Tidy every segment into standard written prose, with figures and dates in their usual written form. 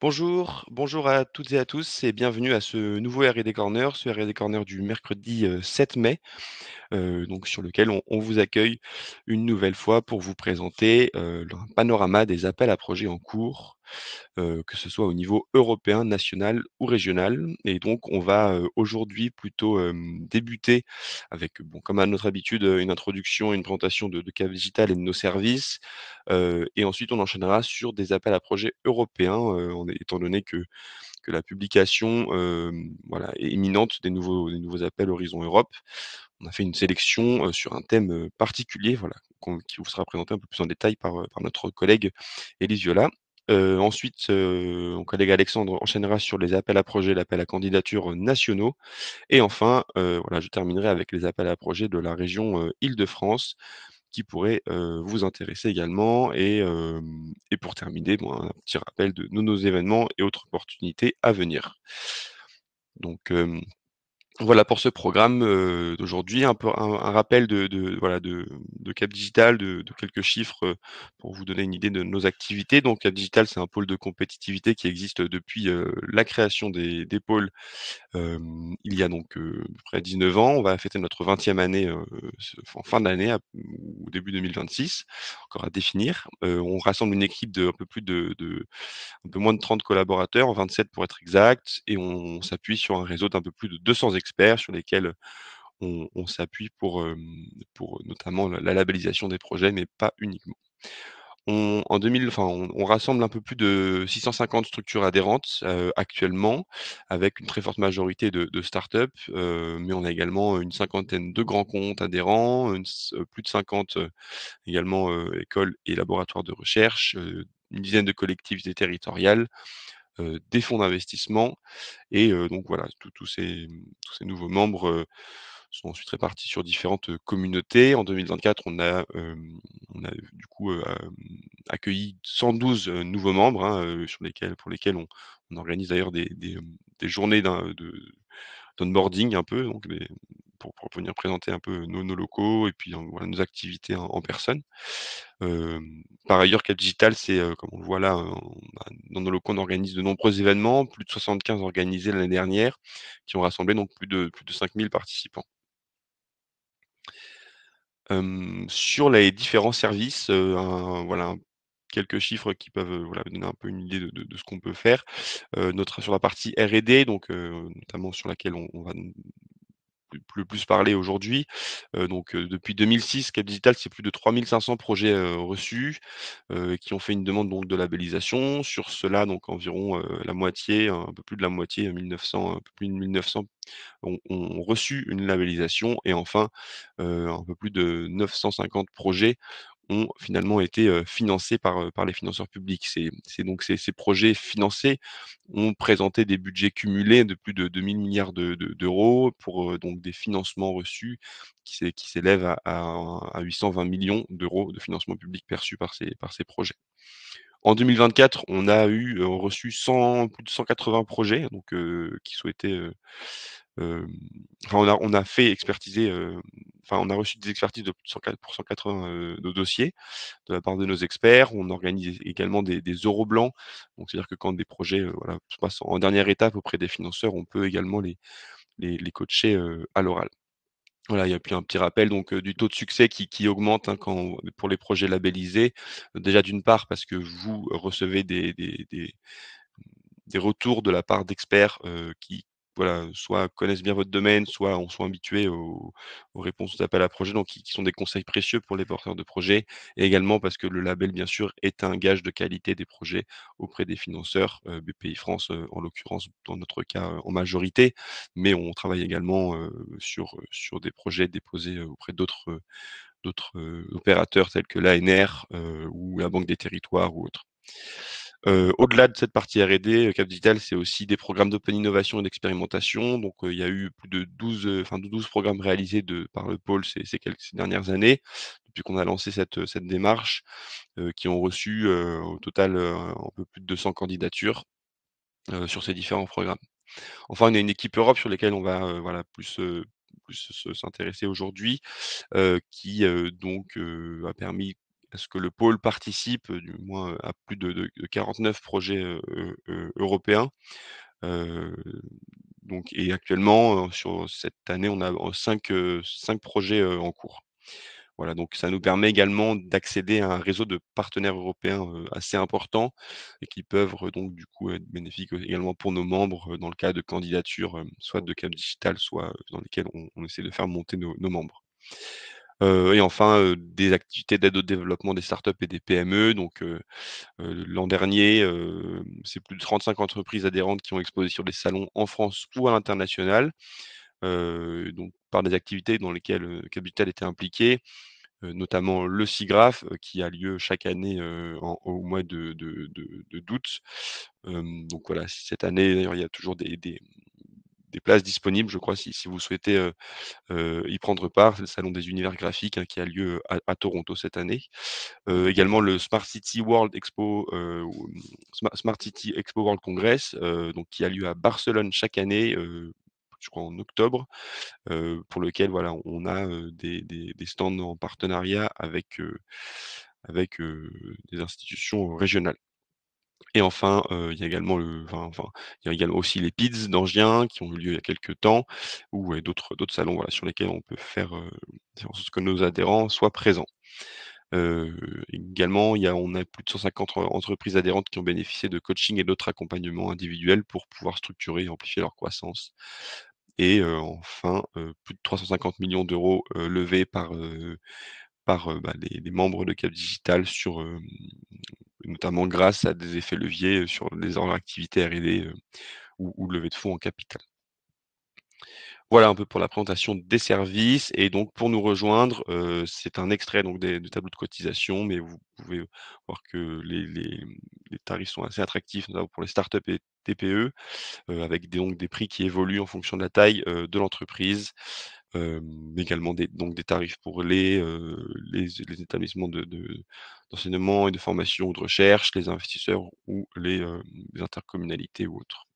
Bonjour à toutes et à tous et bienvenue à ce nouveau R&D Corner, ce R&D Corner du mercredi, 7 mai, donc sur lequel on vous accueille une nouvelle fois pour vous présenter, un panorama des appels à projets en cours, que ce soit au niveau européen, national ou régional. Et donc on va, aujourd'hui plutôt, débuter avec, bon, comme à notre habitude, une introduction, une présentation de Cap Digital et de nos services, et ensuite on enchaînera sur des appels à projets européens, étant donné que la publication, voilà, est imminente des nouveaux appels Horizon Europe. On a fait une sélection, sur un thème, particulier, voilà, qui vous sera présenté un peu plus en détail par notre collègue Élise Viola. Ensuite, mon collègue Alexandre enchaînera sur les appels à projets, l'appel à candidatures, nationaux et enfin, voilà, je terminerai avec les appels à projets de la région, Île-de-France qui pourraient, vous intéresser également et pour terminer, bon, un petit rappel de nos événements et autres opportunités à venir. Donc, voilà pour ce programme, d'aujourd'hui. Un peu un rappel de voilà de Cap Digital, de quelques chiffres, pour vous donner une idée de nos activités. Donc Cap Digital, c'est un pôle de compétitivité qui existe depuis, la création des pôles, il y a donc, à peu près 19 ans. On va fêter notre 20e année, en fin d'année ou début 2026, encore à définir. On rassemble une équipe de un peu plus de un peu moins de 30 collaborateurs, 27 pour être exact, et on s'appuie sur un réseau d'un peu plus de 200 experts sur lesquels on s'appuie pour notamment la labellisation des projets, mais pas uniquement. En 2000, enfin, on rassemble un peu plus de 650 structures adhérentes, actuellement, avec une très forte majorité de start-up, mais on a également une cinquantaine de grands comptes adhérents, plus de 50, également, écoles et laboratoires de recherche, une dizaine de collectivités territoriales, des fonds d'investissement et donc voilà, tous ces nouveaux membres, sont ensuite répartis sur différentes, communautés. En 2024, on a du coup, accueilli 112, nouveaux membres, hein, pour lesquels on organise d'ailleurs des journées d'onboarding un peu, donc pour venir présenter un peu nos locaux et puis, voilà, nos activités en personne. Par ailleurs, Cap Digital, c'est, comme on le voit là, dans nos locaux, on organise de nombreux événements, plus de 75 organisés l'année dernière, qui ont rassemblé donc plus de 5 000 participants. Sur les différents services, voilà, quelques chiffres qui peuvent, voilà, donner un peu une idée de ce qu'on peut faire. Notre sur la partie R&D, donc notamment sur laquelle on va le plus parler aujourd'hui. Depuis 2006, Cap Digital, c'est plus de 3 500 projets, reçus, qui ont fait une demande donc de labellisation. Sur cela, donc environ, la moitié, un peu plus de la moitié, 1 900, un peu plus de 1 900 ont reçu une labellisation et enfin, un peu plus de 950 projets ont finalement été, financés par les financeurs publics. C'est donc ces projets financés ont présenté des budgets cumulés de plus de 2 000 milliards d'euros pour, donc des financements reçus qui s'élèvent à 820 millions d'euros de financement public perçus par ces projets. En 2024, on a reçu 100 plus de 180 projets donc qui souhaitaient, hem, enfin on a fait expertiser, enfin on a reçu des expertises de plus de 104 pour 180, de dossiers de la part de nos experts. On organise également des euros blancs, donc c'est-à-dire que quand des projets, voilà, se passent en dernière étape auprès des financeurs, on peut également les coacher, à l'oral. Voilà, il y a puis un petit rappel donc du taux de succès qui augmente, hein, pour les projets labellisés. Déjà d'une part parce que vous recevez des retours de la part d'experts, qui, voilà, soit connaissent bien votre domaine, soit sont habitués aux réponses aux appels à projets, donc qui sont des conseils précieux pour les porteurs de projets et également parce que le label, bien sûr, est un gage de qualité des projets auprès des financeurs, BPI France, en l'occurrence, dans notre cas, en majorité, mais on travaille également, sur des projets déposés, auprès d'autres opérateurs tels que l'ANR, ou la Banque des Territoires ou autres. Au-delà de cette partie R&D, Cap Digital, c'est aussi des programmes d'open innovation et d'expérimentation. Donc, il y a eu plus de 12, enfin de 12 programmes réalisés par le pôle ces dernières années, depuis qu'on a lancé cette démarche, qui ont reçu, au total, un peu plus de 200 candidatures, sur ces différents programmes. Enfin, on a une équipe Europe sur lesquelles on va, voilà, plus s'intéresser aujourd'hui, qui, donc, a permis à ce que le pôle participe, du moins, à plus de 49 projets, européens. Heu, donc et actuellement, sur cette année, on a, 5 projets, en cours. Voilà, donc ça nous permet également d'accéder à un réseau de partenaires européens, assez important et qui peuvent donc du coup être bénéfiques, également pour nos membres, dans le cas de candidatures, soit de Cap Digital, soit, dans lesquelles on essaie de faire monter nos membres. Et enfin, des activités d'aide au développement des startups et des PME. Donc, l'an dernier, c'est plus de 35 entreprises adhérentes qui ont exposé sur des salons en France ou à l'international, donc par des activités dans lesquelles, Capital était impliqué, notamment le SIGGRAPH, qui a lieu chaque année, au mois d'août. Donc voilà, cette année d'ailleurs, il y a toujours des places disponibles, je crois, si vous souhaitez, y prendre part. C'est le salon des univers graphiques, hein, qui a lieu à Toronto cette année. Également le Smart City World Expo, ou Smart City Expo World Congress, donc qui a lieu à Barcelone chaque année, je crois en octobre, pour lequel voilà, on a, des stands en partenariat avec des institutions régionales. Et enfin, il y a également il y a également aussi les PIDS d'Enghien qui ont eu lieu il y a quelques temps ou d'autres salons, voilà, sur lesquels on peut faire en sorte que nos adhérents soient présents. Également, on a plus de 150 entreprises adhérentes qui ont bénéficié de coaching et d'autres accompagnements individuels pour pouvoir structurer et amplifier leur croissance. Et enfin, plus de 350 millions d'euros levés par les membres de Cap Digital notamment grâce à des effets leviers, sur leurs activités R&D, ou levée de fonds en capital. Voilà un peu pour la présentation des services et donc pour nous rejoindre, c'est un extrait donc des tableaux de cotisation, mais vous pouvez voir que les tarifs sont assez attractifs, notamment pour les startups et TPE, avec des prix qui évoluent en fonction de la taille, de l'entreprise. Également des tarifs pour les établissements d'enseignement et de formation ou de recherche, les investisseurs ou les intercommunalités ou autres.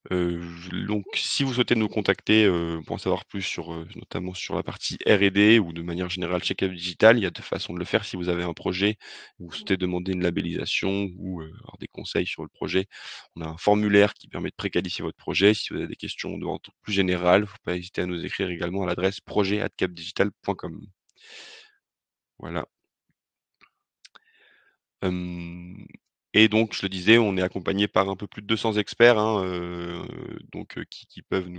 Donc si vous souhaitez nous contacter, pour en savoir plus notamment sur la partie R&D ou de manière générale chez Cap Digital, il y a 2 façons de le faire. Si vous avez un projet, vous souhaitez demander une labellisation ou, avoir des conseils sur le projet, on a un formulaire qui permet de préqualifier votre projet. Si vous avez des questions d'ordre plus général, faut pas hésiter à nous écrire également à l'adresse projet@capdigital.com. Voilà. Hem et donc je le disais, on est accompagné par un peu plus de 200 experts, hein, donc qui peuvent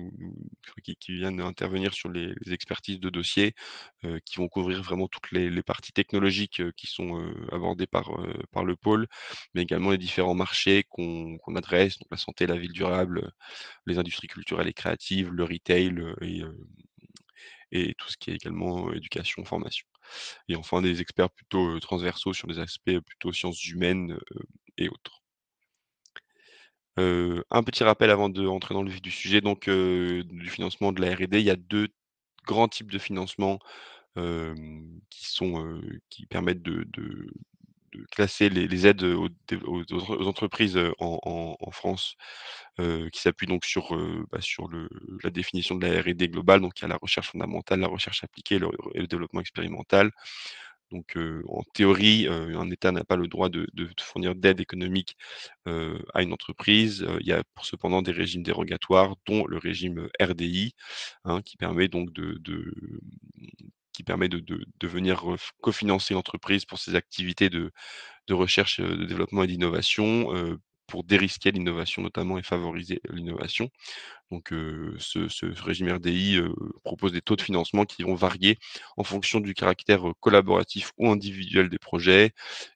qui viennent intervenir sur les expertises de dossiers, qui vont couvrir vraiment toutes les parties technologiques, qui sont, abordées par le pôle, mais également les différents marchés qu'on adresse, donc la santé, la ville durable, les industries culturelles et créatives, le retail, et tout ce qui est également, éducation, formation. Et enfin des experts plutôt, transversaux sur des aspects plutôt sciences humaines, et autres. Un petit rappel avant de rentrer dans le vif du sujet donc, du financement de la R&D. Il y a 2 grands types de financement, qui permettent de classer les aides, aux entreprises, en France, qui s'appuient donc sur la définition de la R&D globale. Donc il y a la recherche fondamentale, la recherche appliquée, et le développement expérimental. Donc, en théorie, un État n'a pas le droit de fournir d'aide économique, à une entreprise. Il y a cependant des régimes dérogatoires, dont le régime, RDI, hein, qui permet de venir cofinancer l'entreprise pour ses activités de recherche, de développement et d'innovation, pour dérisquer l'innovation notamment et favoriser l'innovation. Donc, ce régime RDI, propose des taux de financement qui vont varier en fonction du caractère, collaboratif ou individuel des projets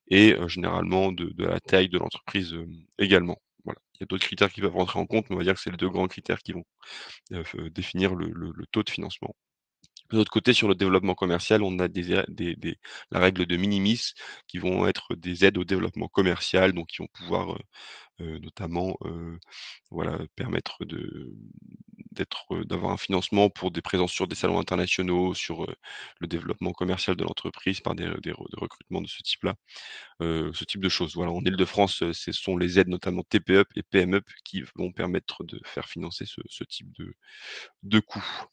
et généralement de la taille de l'entreprise, également. Voilà. Il y a d'autres critères qui peuvent rentrer en compte, mais on va dire que c'est les 2 grands critères qui vont, f définir le taux de financement. De l'autre côté, sur le développement commercial, on a la règle de minimis qui vont être des aides au développement commercial, donc qui vont pouvoir, notamment, voilà, permettre d'avoir un financement pour des présences sur des salons internationaux, sur, le développement commercial de l'entreprise par des recrutements de ce type-là, ce type de choses. Voilà, en Île-de-France, ce sont les aides notamment TPE et PME qui vont permettre de faire financer ce type de coûts.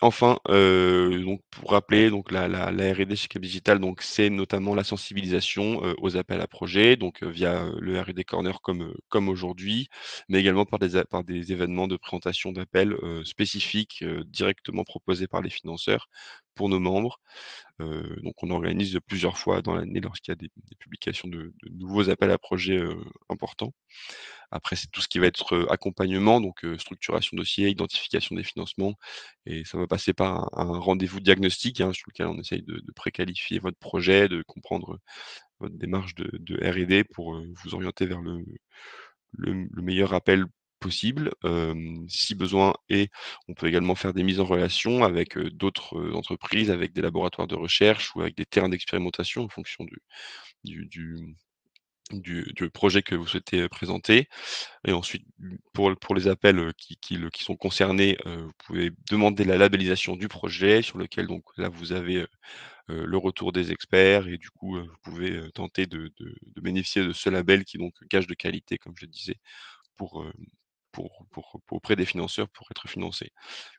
Enfin, donc pour rappeler, donc la R&D chez Cap Digital, donc c'est notamment la sensibilisation, aux appels à projets, donc via, le R&D Corner comme aujourd'hui, mais également par des événements de présentation d'appels, spécifiques, directement proposés par les financeurs pour nos membres. Donc on organise plusieurs fois dans l'année lorsqu'il y a des publications de nouveaux appels à projets, importants. Après, c'est tout ce qui va être, accompagnement, donc structuration dossier, identification des financements et ça va passer par un rendez-vous diagnostic, hein, sur lequel on essaye de préqualifier votre projet, de comprendre votre démarche de R&D pour, vous orienter vers le meilleur appel possible, si besoin et on peut également faire des mises en relation avec, d'autres, entreprises, avec des laboratoires de recherche ou avec des terrains d'expérimentation en fonction du du du projet que vous souhaitez, présenter. Et ensuite, pour les appels, qui sont concernés, vous pouvez demander la labellisation du projet sur lequel donc là vous avez, le retour des experts et du coup, vous pouvez, tenter de bénéficier de ce label qui est donc gage de qualité comme je le disais pour, auprès des financeurs pour être financé.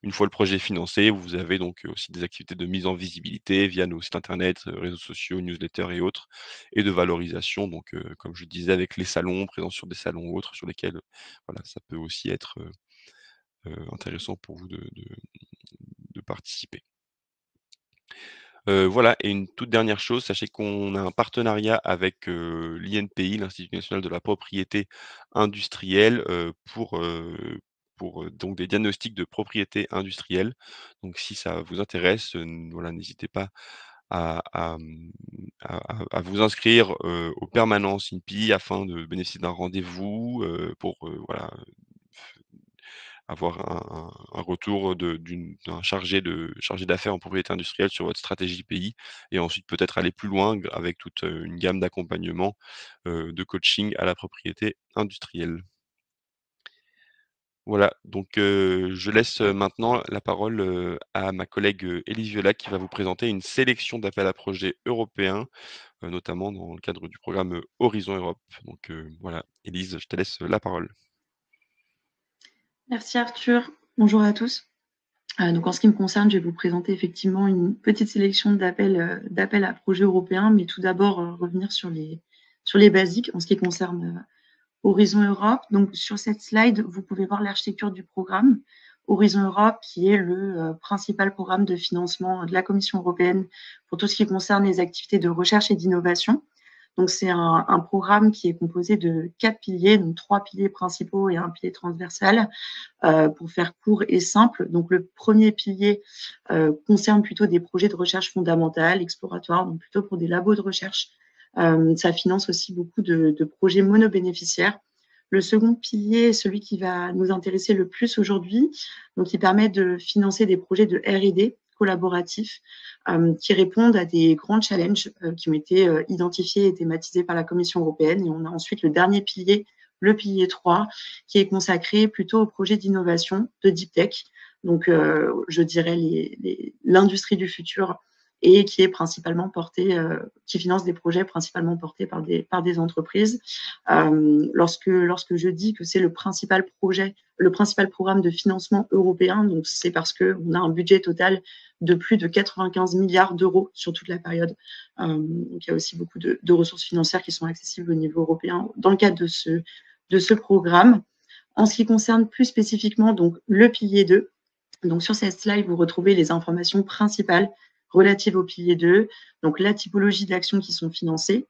Une fois le projet financé, vous avez donc, aussi des activités de mise en visibilité via nos sites internet, réseaux sociaux, newsletters et autres et de valorisation donc, comme je disais avec les salons, présence sur des salons ou autres sur lesquels, voilà, ça peut aussi être, intéressant pour vous de participer. Voilà et une toute dernière chose, sachez qu'on a un partenariat avec, l'INPI, l'Institut national de la propriété industrielle, pour donc des diagnostics de propriété industrielle. Donc si ça vous intéresse, voilà, n'hésitez pas à vous inscrire, aux permanences INPI afin de bénéficier d'un rendez-vous, pour, voilà, avoir un retour d'un chargé d'affaires en propriété industrielle sur votre stratégie pays et ensuite peut-être aller plus loin avec toute, une gamme d'accompagnement, de coaching à la propriété industrielle. Voilà, donc je laisse, maintenant la parole, à ma collègue, Élise Viola qui va vous présenter une sélection d'appels à projets européens, notamment dans le cadre du programme, Horizon Europe. Donc voilà, Élise, je te laisse, la parole. Merci Arthur. Bonjour à tous. Donc en ce qui me concerne, je vais vous présenter effectivement une petite sélection d'appels à projets européens, mais tout d'abord revenir sur les basiques en ce qui concerne Horizon Europe. Donc sur cette slide, vous pouvez voir l'architecture du programme. Horizon Europe, qui est le principal programme de financement de la Commission européenne pour tout ce qui concerne les activités de recherche et d'innovation. Donc, c'est un programme qui est composé de 4 piliers, donc 3 piliers principaux et un pilier transversal, pour faire court et simple. Donc, le premier pilier concerne plutôt des projets de recherche fondamentale, exploratoire, donc plutôt pour des labos de recherche. Ça finance aussi beaucoup de projets monobénéficiaires. Le second pilier est celui qui va nous intéresser le plus aujourd'hui. Donc, il permet de financer des projets de R&D collaboratifs qui répondent à des grands challenges qui ont été identifiés et thématisés par la Commission européenne. Et on a ensuite le dernier pilier, le pilier 3, qui est consacré plutôt aux projets d'innovation, de deep tech. Donc, je dirais l'industrie du futur et qui est principalement porté, qui finance des projets principalement portés par des entreprises. Lorsque je dis que c'est le principal programme de financement européen, donc c'est parce qu'on a un budget total de plus de 95 milliards d'euros sur toute la période. Donc il y a aussi beaucoup de ressources financières qui sont accessibles au niveau européen dans le cadre de ce programme. En ce qui concerne plus spécifiquement donc le pilier 2, donc sur cette slide, vous retrouvez les informations principales relatives au pilier 2, donc la typologie d'actions qui sont financées,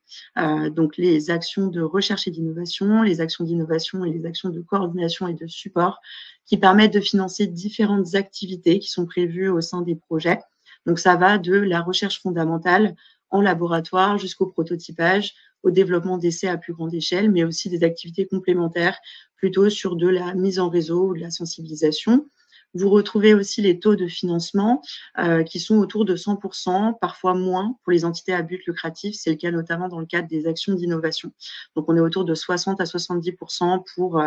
donc les actions de recherche et d'innovation, les actions d'innovation et les actions de coordination et de support qui permettent de financer différentes activités qui sont prévues au sein des projets. Donc ça va de la recherche fondamentale en laboratoire jusqu'au prototypage, au développement d'essais à plus grande échelle, mais aussi des activités complémentaires plutôt sur de la mise en réseau ou de la sensibilisation. Vous retrouvez aussi les taux de financement qui sont autour de 100%, parfois moins pour les entités à but lucratif. C'est le cas notamment dans le cadre des actions d'innovation. Donc, on est autour de 60 à 70% pour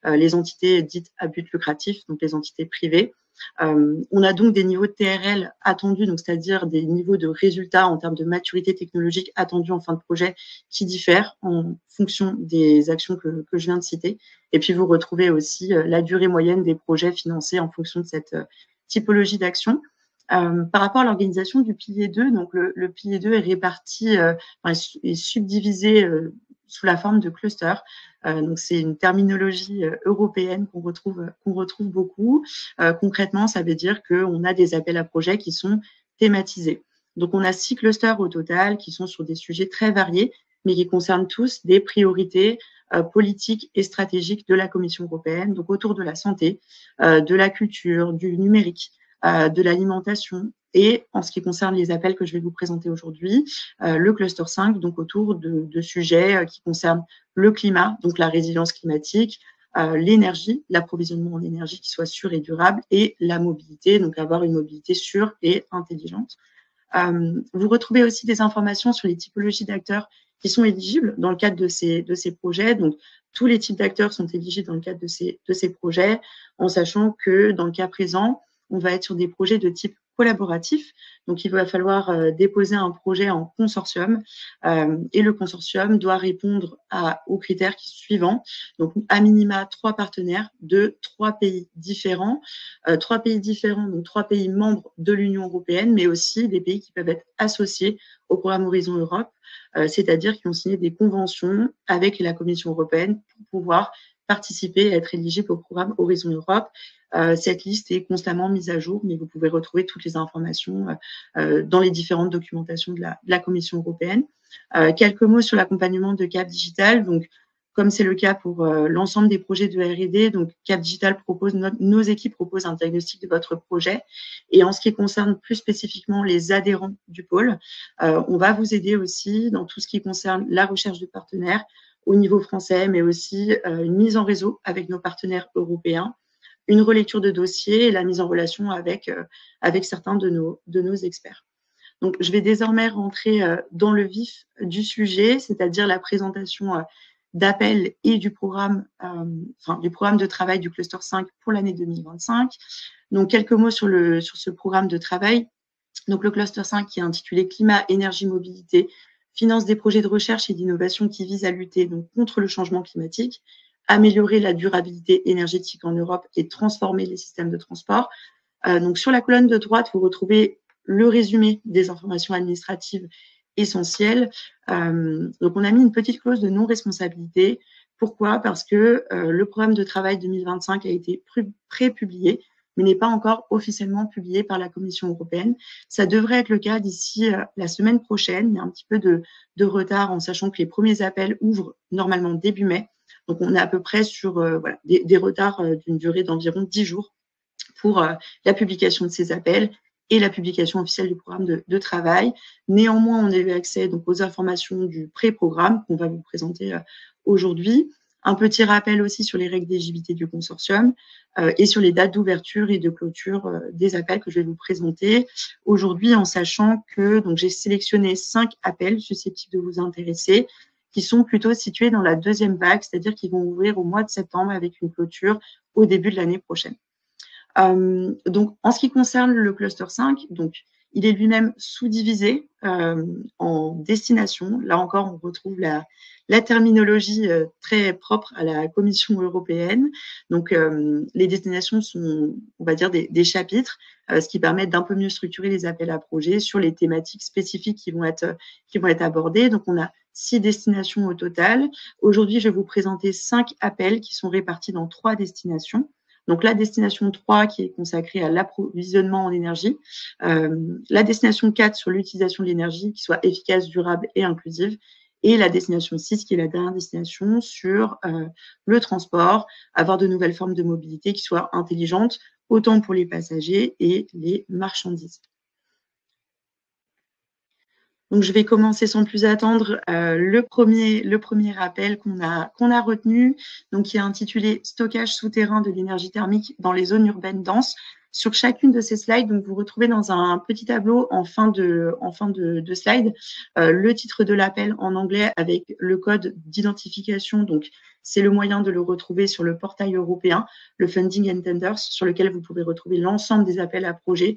les entités dites à but lucratif, donc les entités privées. On a donc des niveaux de TRL attendus, donc c'est-à-dire des niveaux de résultats en termes de maturité technologique attendus en fin de projet qui diffèrent en fonction des actions que je viens de citer. Et puis, vous retrouvez aussi la durée moyenne des projets financés en fonction de cette typologie d'action. Par rapport à l'organisation du pilier 2, donc le pilier 2 est réparti, est subdivisé sous la forme de clusters. Donc c'est une terminologie européenne qu'on retrouve beaucoup. Concrètement, ça veut dire qu'on a des appels à projets qui sont thématisés. Donc on a 6 clusters au total qui sont sur des sujets très variés, mais qui concernent tous des priorités politiques et stratégiques de la Commission européenne, donc autour de la santé, de la culture, du numérique, de l'alimentation et en ce qui concerne les appels que je vais vous présenter aujourd'hui, le cluster 5, donc autour de sujets qui concernent le climat, donc la résilience climatique, l'énergie, l'approvisionnement en énergie qui soit sûr et durable, et la mobilité, donc avoir une mobilité sûre et intelligente. Vous retrouvez aussi des informations sur les typologies d'acteurs qui sont éligibles dans le cadre de ces projets. Donc, tous les types d'acteurs sont éligibles dans le cadre de ces projets, en sachant que dans le cas présent, on va être sur des projets de type collaboratif. Donc, il va falloir déposer un projet en consortium et le consortium doit répondre aux critères suivants. Donc, à minima, 3 partenaires de 3 pays différents. 3 pays différents, donc 3 pays membres de l'Union européenne, mais aussi des pays qui peuvent être associés au programme Horizon Europe, c'est-à-dire qui ont signé des conventions avec la Commission européenne pour pouvoir participer et être éligibles au programme Horizon Europe. Cette liste est constamment mise à jour, mais vous pouvez retrouver toutes les informations dans les différentes documentations de la Commission européenne. Quelques mots sur l'accompagnement de Cap Digital. Donc, comme c'est le cas pour l'ensemble des projets de R&D, donc Cap Digital propose, nos équipes proposent un diagnostic de votre projet. Et en ce qui concerne plus spécifiquement les adhérents du pôle, on va vous aider aussi dans tout ce qui concerne la recherche de partenaires au niveau français, mais aussi une mise en réseau avec nos partenaires européens, une relecture de dossiers et la mise en relation avec certains de nos experts. Donc, je vais désormais rentrer dans le vif du sujet, c'est-à-dire la présentation d'appel et du programme de travail du cluster 5 pour l'année 2025. Donc, quelques mots sur ce programme de travail. Donc, le cluster 5 qui est intitulé Climat, énergie, mobilité, finance des projets de recherche et d'innovation qui visent à lutter donc, contre le changement climatique, améliorer la durabilité énergétique en Europe et transformer les systèmes de transport. Donc, sur la colonne de droite, vous retrouvez le résumé des informations administratives essentielles. Donc, on a mis une petite clause de non-responsabilité. Pourquoi? Parce que le programme de travail 2025 a été pré-publié, mais n'est pas encore officiellement publié par la Commission européenne. Ça devrait être le cas d'ici la semaine prochaine. Il y a un petit peu de retard en sachant que les premiers appels ouvrent normalement début mai. Donc, on est à peu près sur des retards d'une durée d'environ 10 jours pour la publication de ces appels et la publication officielle du programme de travail. Néanmoins, on a eu accès donc, aux informations du pré-programme qu'on va vous présenter aujourd'hui. Un petit rappel aussi sur les règles d'éligibilité du consortium et sur les dates d'ouverture et de clôture des appels que je vais vous présenter aujourd'hui, en sachant que donc j'ai sélectionné 5 appels susceptibles de vous intéresser, qui sont plutôt situés dans la deuxième vague, c'est-à-dire qu'ils vont ouvrir au mois de septembre avec une clôture au début de l'année prochaine. Donc, en ce qui concerne le cluster 5, donc, il est lui-même sous-divisé en destinations. Là encore, on retrouve la terminologie très propre à la Commission européenne. Donc, les destinations sont, on va dire, des chapitres, ce qui permet d'un peu mieux structurer les appels à projets sur les thématiques spécifiques qui vont être abordées. Donc, on a 6 destinations au total. Aujourd'hui, je vais vous présenter 5 appels qui sont répartis dans 3 destinations. Donc, la destination 3 qui est consacrée à l'approvisionnement en énergie, la destination 4 sur l'utilisation de l'énergie qui soit efficace, durable et inclusive, et la destination 6 qui est la dernière destination sur le transport, avoir de nouvelles formes de mobilité qui soient intelligentes, autant pour les passagers et les marchandises. Donc, je vais commencer sans plus attendre le premier appel qu'on a retenu, donc qui est intitulé « Stockage souterrain de l'énergie thermique dans les zones urbaines denses ». Sur chacune de ces slides, donc vous retrouvez dans un petit tableau en fin de slide le titre de l'appel en anglais avec le code d'identification. Donc, c'est le moyen de le retrouver sur le portail européen, le Funding and Tenders, sur lequel vous pouvez retrouver l'ensemble des appels à projets,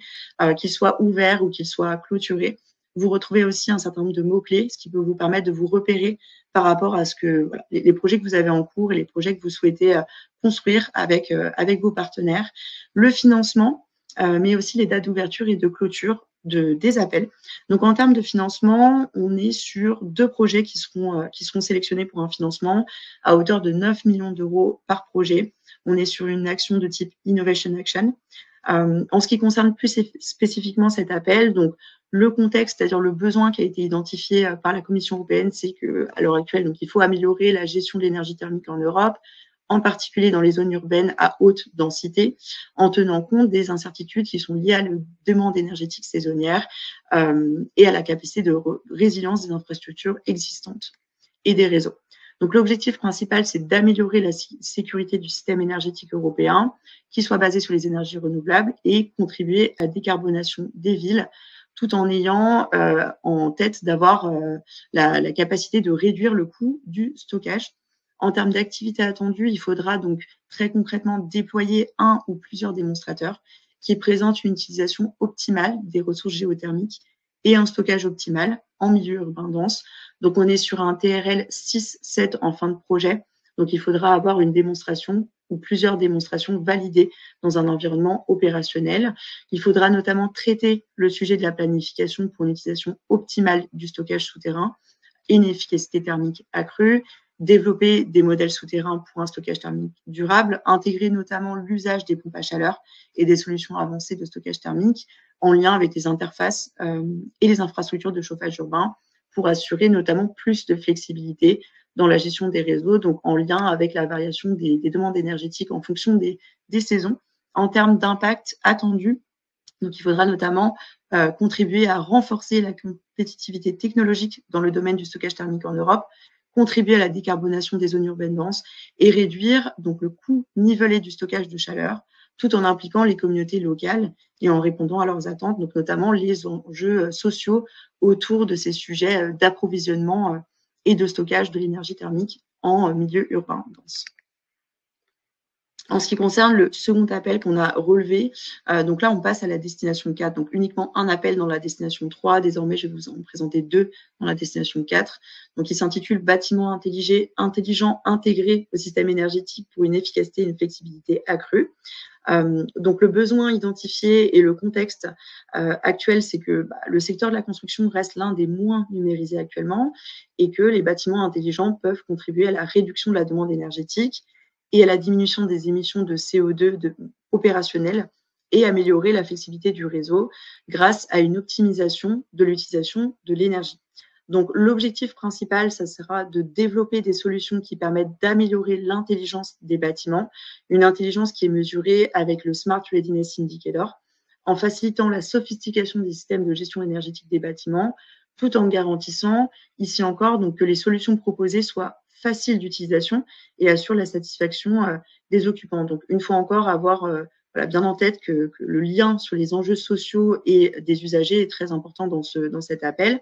qu'ils soient ouverts ou qu'ils soient clôturés. Vous retrouvez aussi un certain nombre de mots-clés, ce qui peut vous permettre de vous repérer par rapport à ce que les projets que vous avez en cours et les projets que vous souhaitez construire avec vos partenaires. Le financement, mais aussi les dates d'ouverture et de clôture des appels. Donc, en termes de financement, on est sur 2 projets qui seront sélectionnés pour un financement à hauteur de 9 millions d'euros par projet. On est sur une action de type Innovation Action. En ce qui concerne plus spécifiquement cet appel, donc le contexte, c'est-à-dire le besoin qui a été identifié par la Commission européenne, c'est qu'à l'heure actuelle, donc, il faut améliorer la gestion de l'énergie thermique en Europe, en particulier dans les zones urbaines à haute densité, en tenant compte des incertitudes qui sont liées à la demande énergétique saisonnière et à la capacité de résilience des infrastructures existantes et des réseaux. Donc, l'objectif principal, c'est d'améliorer la sécurité du système énergétique européen, qui soit basé sur les énergies renouvelables et contribuer à la décarbonation des villes, tout en ayant en tête d'avoir la capacité de réduire le coût du stockage. En termes d'activité attendue, il faudra donc très concrètement déployer un ou plusieurs démonstrateurs qui présentent une utilisation optimale des ressources géothermiques et un stockage optimal en milieu urbain dense. Donc, on est sur un TRL 6-7 en fin de projet. Donc, il faudra avoir une démonstration ou plusieurs démonstrations validées dans un environnement opérationnel. Il faudra notamment traiter le sujet de la planification pour une utilisation optimale du stockage souterrain et une efficacité thermique accrue, développer des modèles souterrains pour un stockage thermique durable, intégrer notamment l'usage des pompes à chaleur et des solutions avancées de stockage thermique en lien avec les interfaces et les infrastructures de chauffage urbain pour assurer notamment plus de flexibilité dans la gestion des réseaux, donc en lien avec la variation des demandes énergétiques en fonction des saisons. En termes d'impact attendu, donc il faudra notamment contribuer à renforcer la compétitivité technologique dans le domaine du stockage thermique en Europe, contribuer à la décarbonation des zones urbaines denses et réduire donc le coût nivelé du stockage de chaleur, tout en impliquant les communautés locales et en répondant à leurs attentes, donc notamment les enjeux sociaux autour de ces sujets d'approvisionnement et de stockage de l'énergie thermique en milieu urbain dense. En ce qui concerne le second appel qu'on a relevé, donc là, on passe à la destination 4, donc uniquement un appel dans la destination 3. Désormais, je vais vous en présenter 2 dans la destination 4. Donc, il s'intitule Bâtiments intelligents intégrés au système énergétique pour une efficacité et une flexibilité accrue. Donc, le besoin identifié et le contexte actuel, c'est que le secteur de la construction reste l'un des moins numérisés actuellement et que les bâtiments intelligents peuvent contribuer à la réduction de la demande énergétique et à la diminution des émissions de CO2 opérationnelles et améliorer la flexibilité du réseau grâce à une optimisation de l'utilisation de l'énergie. Donc, l'objectif principal, ça sera de développer des solutions qui permettent d'améliorer l'intelligence des bâtiments, une intelligence qui est mesurée avec le Smart Readiness Indicator, en facilitant la sophistication des systèmes de gestion énergétique des bâtiments, tout en garantissant, ici encore, donc, que les solutions proposées soient faciles d'utilisation et assurent la satisfaction des occupants. Donc, une fois encore, avoir bien en tête que le lien sur les enjeux sociaux et des usagers est très important dans cet appel.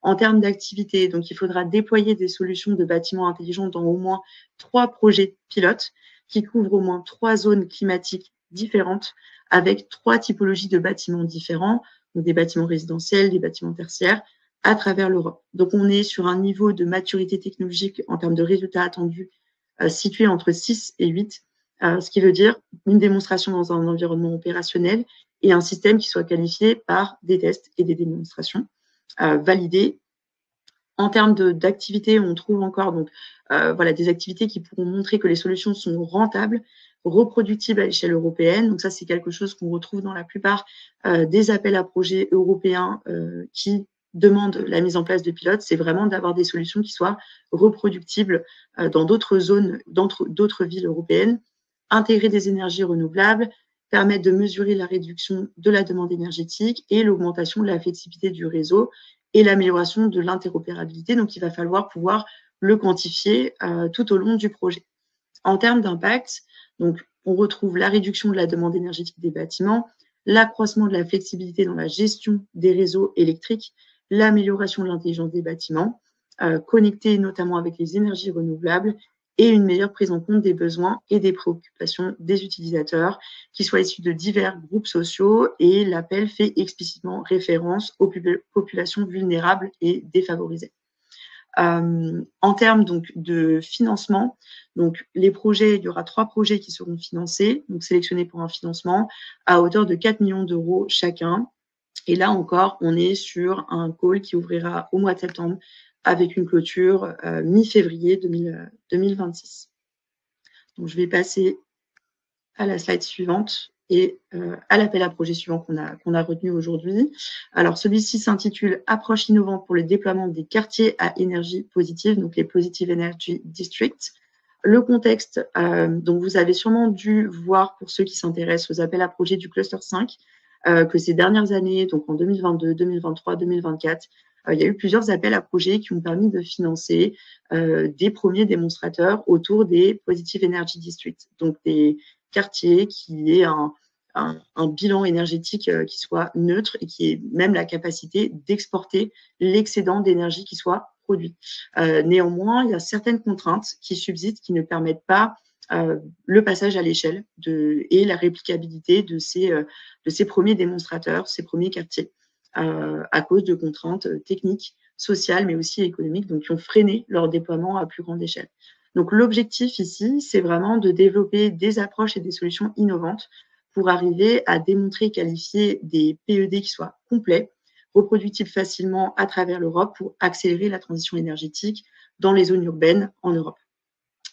En termes d'activité, donc, il faudra déployer des solutions de bâtiments intelligents dans au moins 3 projets pilotes qui couvrent au moins 3 zones climatiques différentes avec 3 typologies de bâtiments différents, donc des bâtiments résidentiels, des bâtiments tertiaires, à travers l'Europe. Donc, on est sur un niveau de maturité technologique en termes de résultats attendus situé entre 6 et 8, ce qui veut dire une démonstration dans un environnement opérationnel et un système qui soit qualifié par des tests et des démonstrations validées. En termes d'activités, on trouve encore donc, des activités qui pourront montrer que les solutions sont rentables, reproductibles à l'échelle européenne. Donc ça, c'est quelque chose qu'on retrouve dans la plupart des appels à projets européens qui demandent la mise en place de pilotes. C'est vraiment d'avoir des solutions qui soient reproductibles dans d'autres zones, dans d'autres villes européennes, intégrer des énergies renouvelables, permettre de mesurer la réduction de la demande énergétique et l'augmentation de la flexibilité du réseau et l'amélioration de l'interopérabilité. Donc, il va falloir pouvoir le quantifier tout au long du projet. En termes d'impact, donc, on retrouve la réduction de la demande énergétique des bâtiments, l'accroissement de la flexibilité dans la gestion des réseaux électriques, l'amélioration de l'intelligence des bâtiments, connectés notamment avec les énergies renouvelables et une meilleure prise en compte des besoins et des préoccupations des utilisateurs, qui soient issus de divers groupes sociaux, et l'appel fait explicitement référence aux populations vulnérables et défavorisées. En termes donc de financement, donc les projets, il y aura 3 projets qui seront financés, donc sélectionnés pour un financement à hauteur de 4 millions d'euros chacun. Et là encore, on est sur un call qui ouvrira au mois de septembre avec une clôture mi-février 2026. Donc, je vais passer à la slide suivante et à l'appel à projet suivant qu'on a retenu aujourd'hui. Alors, celui-ci s'intitule « Approche innovante pour le déploiement des quartiers à énergie positive », donc les Positive Energy Districts. Le contexte, donc vous avez sûrement dû voir, pour ceux qui s'intéressent aux appels à projets du Cluster 5, que ces dernières années, donc en 2022, 2023, 2024, il y a eu plusieurs appels à projets qui ont permis de financer des premiers démonstrateurs autour des Positive Energy Districts, donc des quartiers qui aient un bilan énergétique qui soit neutre et qui ait même la capacité d'exporter l'excédent d'énergie qui soit produit. Néanmoins, il y a certaines contraintes qui subsistent qui ne permettent pas le passage à l'échelle et la réplicabilité de ces premiers démonstrateurs, ces premiers quartiers, à cause de contraintes techniques, sociales, mais aussi économiques, donc qui ont freiné leur déploiement à plus grande échelle. Donc l'objectif ici, c'est vraiment de développer des approches et des solutions innovantes pour arriver à démontrer et qualifier des PED qui soient complets, reproductibles facilement à travers l'Europe pour accélérer la transition énergétique dans les zones urbaines en Europe.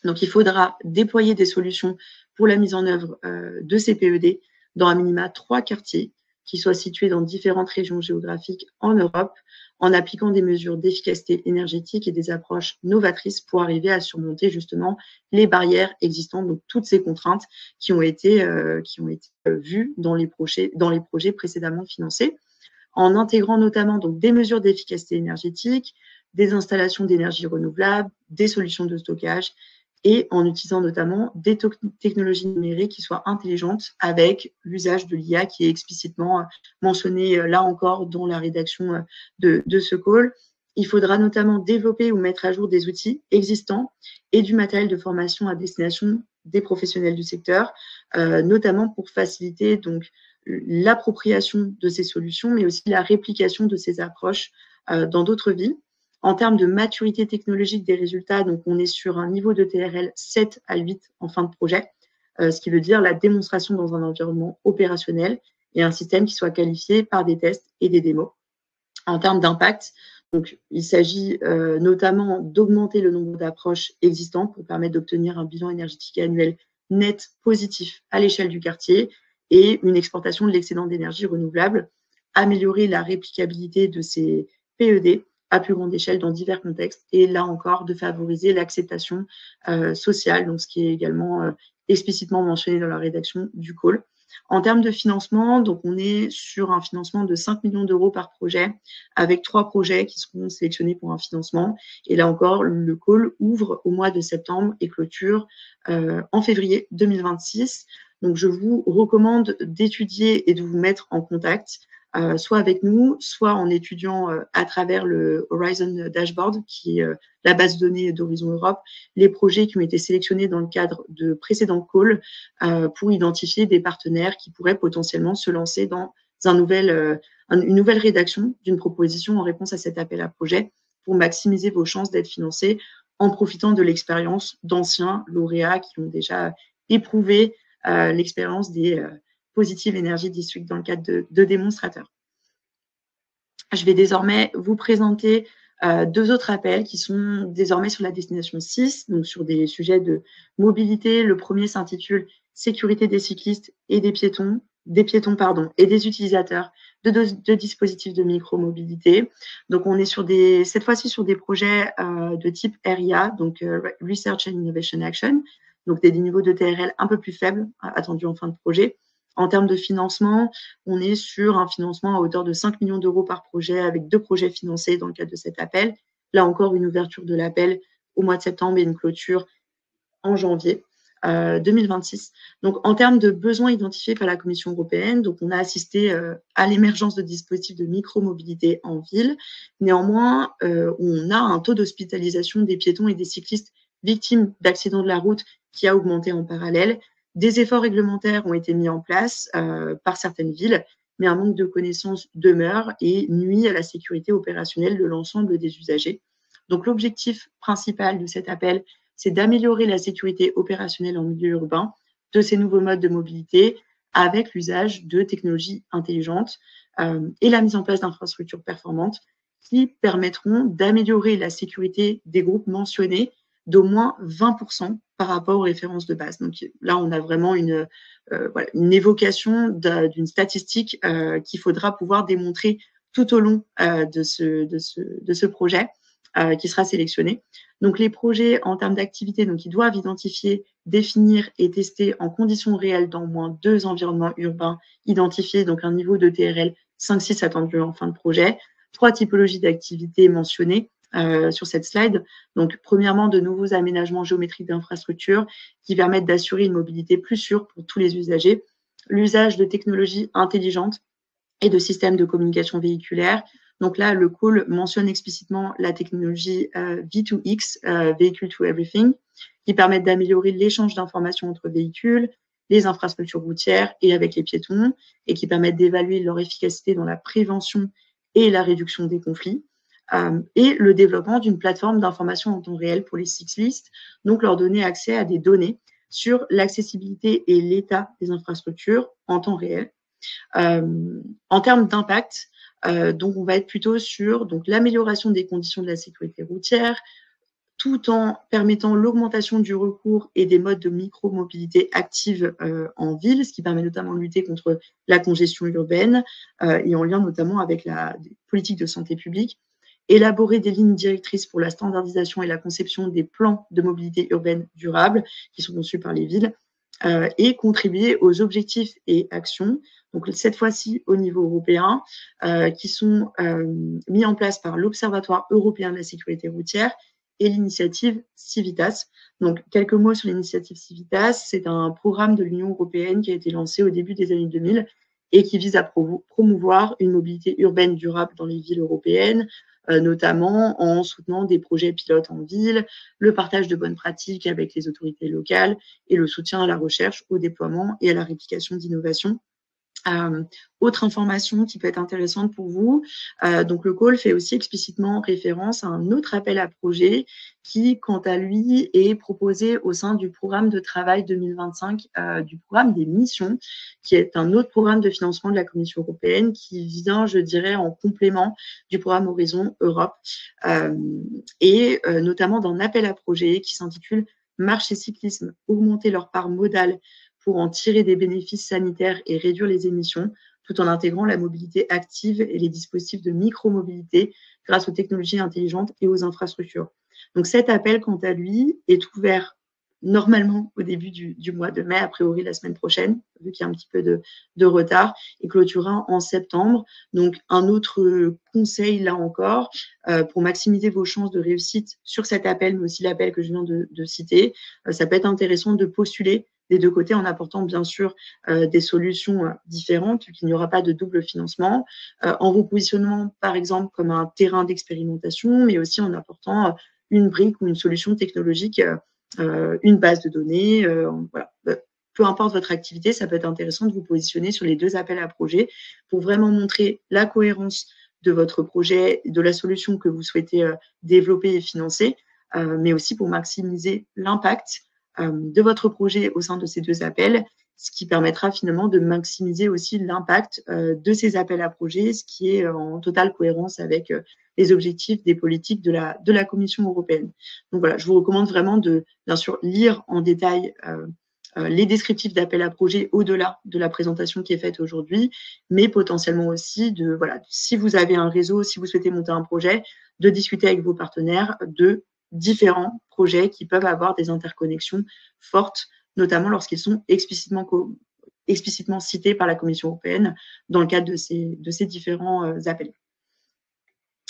Donc, il faudra déployer des solutions pour la mise en œuvre de ces PED dans un minima 3 quartiers qui soient situés dans différentes régions géographiques en Europe, en appliquant des mesures d'efficacité énergétique et des approches novatrices pour arriver à surmonter justement les barrières existantes, donc toutes ces contraintes qui ont été vues dans les projets précédemment financés, en intégrant notamment donc des mesures d'efficacité énergétique, des installations d'énergie renouvelable, des solutions de stockage, et en utilisant notamment des technologies numériques qui soient intelligentes avec l'usage de l'IA qui est explicitement mentionné là encore dans la rédaction de ce call. Il faudra notamment développer ou mettre à jour des outils existants et du matériel de formation à destination des professionnels du secteur, notamment pour faciliter donc l'appropriation de ces solutions, mais aussi la réplication de ces approches dans d'autres villes. En termes de maturité technologique des résultats, donc on est sur un niveau de TRL 7 à 8 en fin de projet, ce qui veut dire la démonstration dans un environnement opérationnel et un système qui soit qualifié par des tests et des démos. En termes d'impact, donc il s'agit notamment d'augmenter le nombre d'approches existantes pour permettre d'obtenir un bilan énergétique annuel net positif à l'échelle du quartier et une exportation de l'excédent d'énergie renouvelable, améliorer la réplicabilité de ces PED à plus grande échelle dans divers contextes, et là encore de favoriser l'acceptation sociale, donc ce qui est également explicitement mentionné dans la rédaction du call. En termes de financement, donc on est sur un financement de 5 millions d'euros par projet, avec 3 projets qui seront sélectionnés pour un financement. Et là encore, le call ouvre au mois de septembre et clôture en février 2026. Donc je vous recommande d'étudier et de vous mettre en contact soit avec nous, soit en étudiant à travers le Horizon Dashboard, qui est la base de données d'Horizon Europe, les projets qui ont été sélectionnés dans le cadre de précédents calls pour identifier des partenaires qui pourraient potentiellement se lancer dans une nouvelle rédaction d'une proposition en réponse à cet appel à projet pour maximiser vos chances d'être financés en profitant de l'expérience d'anciens lauréats qui ont déjà éprouvé l'expérience des Positive Energy District dans le cadre de démonstrateurs. Je vais désormais vous présenter 2 autres appels qui sont désormais sur la destination 6, donc sur des sujets de mobilité. Le premier s'intitule « Sécurité des cyclistes et des piétons et des utilisateurs de dispositifs de micromobilité ». Donc, on est cette fois-ci sur des projets de type RIA, donc Research and Innovation Action, donc des niveaux de TRL un peu plus faibles attendus en fin de projet. En termes de financement, on est sur un financement à hauteur de 5 millions d'euros par projet avec 2 projets financés dans le cadre de cet appel. Là encore, une ouverture de l'appel au mois de septembre et une clôture en janvier 2026. Donc, en termes de besoins identifiés par la Commission européenne, donc on a assisté à l'émergence de dispositifs de micromobilité en ville. Néanmoins, on a un taux d'hospitalisation des piétons et des cyclistes victimes d'accidents de la route qui a augmenté en parallèle. Des efforts réglementaires ont été mis en place par certaines villes, mais un manque de connaissances demeure et nuit à la sécurité opérationnelle de l'ensemble des usagers. Donc, l'objectif principal de cet appel, c'est d'améliorer la sécurité opérationnelle en milieu urbain de ces nouveaux modes de mobilité avec l'usage de technologies intelligentes et la mise en place d'infrastructures performantes qui permettront d'améliorer la sécurité des groupes mentionnés d'au moins 20% par rapport aux références de base. Donc là, on a vraiment une évocation d'une statistique qu'il faudra pouvoir démontrer tout au long de ce projet qui sera sélectionné. Donc les projets en termes d'activité, donc ils doivent identifier, définir et tester en conditions réelles dans au moins 2 environnements urbains identifiés, donc un niveau de TRL 5-6 attendu en fin de projet, 3 typologies d'activités mentionnées sur cette slide. Donc, premièrement, de nouveaux aménagements géométriques d'infrastructures qui permettent d'assurer une mobilité plus sûre pour tous les usagers, l'usage de technologies intelligentes et de systèmes de communication véhiculaire. Donc là, le call mentionne explicitement la technologie V2X, Vehicle to Everything, qui permettent d'améliorer l'échange d'informations entre véhicules, les infrastructures routières et avec les piétons, et qui permettent d'évaluer leur efficacité dans la prévention et la réduction des conflits. Et le développement d'une plateforme d'information en temps réel pour les cyclistes, donc leur donner accès à des données sur l'accessibilité et l'état des infrastructures en temps réel. En termes d'impact, donc on va être plutôt sur l'amélioration des conditions de la sécurité routière, tout en permettant l'augmentation du recours et des modes de micro-mobilité active en ville, ce qui permet notamment de lutter contre la congestion urbaine et en lien notamment avec la politique de santé publique. Élaborer des lignes directrices pour la standardisation et la conception des plans de mobilité urbaine durable qui sont conçus par les villes et contribuer aux objectifs et actions, donc cette fois-ci au niveau européen, qui sont mis en place par l'Observatoire européen de la sécurité routière et l'initiative Civitas. Donc, quelques mots sur l'initiative Civitas. C'est un programme de l'Union européenne qui a été lancé au début des années 2000 et qui vise à promouvoir une mobilité urbaine durable dans les villes européennes, notamment en soutenant des projets pilotes en ville, le partage de bonnes pratiques avec les autorités locales et le soutien à la recherche, au déploiement et à la réplication d'innovations. Autre information qui peut être intéressante pour vous, donc le call fait aussi explicitement référence à un autre appel à projet qui, quant à lui, est proposé au sein du programme de travail 2025 du programme des missions, qui est un autre programme de financement de la Commission européenne qui vient, je dirais, en complément du programme Horizon Europe et notamment d'un appel à projet qui s'intitule Marche et cyclisme, augmenter leur part modale pour en tirer des bénéfices sanitaires et réduire les émissions, tout en intégrant la mobilité active et les dispositifs de micro-mobilité grâce aux technologies intelligentes et aux infrastructures. Donc cet appel, quant à lui, est ouvert normalement au début du mois de mai, a priori la semaine prochaine, vu qu'il y a un petit peu de retard, et clôturera en septembre. Donc un autre conseil, là encore, pour maximiser vos chances de réussite sur cet appel, mais aussi l'appel que je viens de citer, ça peut être intéressant de postuler des deux côtés en apportant bien sûr des solutions différentes, qu'il n'y aura pas de double financement, en vous positionnant par exemple comme un terrain d'expérimentation, mais aussi en apportant une brique ou une solution technologique, une base de données, voilà. Peu importe votre activité, ça peut être intéressant de vous positionner sur les deux appels à projets pour vraiment montrer la cohérence de votre projet, de la solution que vous souhaitez développer et financer, mais aussi pour maximiser l'impact de votre projet au sein de ces deux appels, ce qui permettra finalement de maximiser aussi l'impact de ces appels à projets, ce qui est en totale cohérence avec les objectifs des politiques de la Commission européenne. Donc voilà, je vous recommande vraiment de, bien sûr, lire en détail les descriptifs d'appels à projets au-delà de la présentation qui est faite aujourd'hui, mais potentiellement aussi de, voilà, si vous avez un réseau, si vous souhaitez monter un projet, de discuter avec vos partenaires de différents projets qui peuvent avoir des interconnexions fortes, notamment lorsqu'ils sont explicitement cités par la Commission européenne dans le cadre de ces différents appels.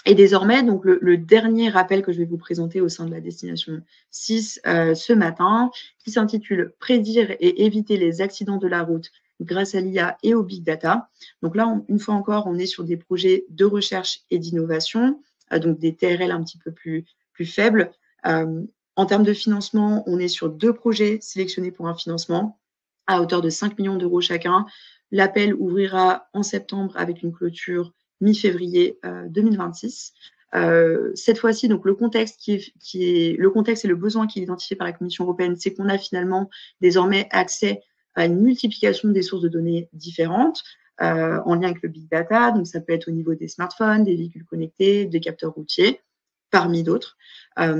Et désormais, donc le dernier rappel que je vais vous présenter au sein de la destination 6 ce matin, qui s'intitule Prédire et éviter les accidents de la route grâce à l'IA et au big data. Donc là, une fois encore, on est sur des projets de recherche et d'innovation, donc des TRL un petit peu plus faibles. En termes de financement, on est sur 2 projets sélectionnés pour un financement à hauteur de 5 millions d'euros chacun. L'appel ouvrira en septembre avec une clôture mi-février 2026. Cette fois-ci, donc le contexte le contexte et le besoin qui est identifié par la Commission européenne, c'est qu'on a finalement désormais accès à une multiplication des sources de données différentes en lien avec le big data. Donc ça peut être au niveau des smartphones, des véhicules connectés, des capteurs routiers, parmi d'autres,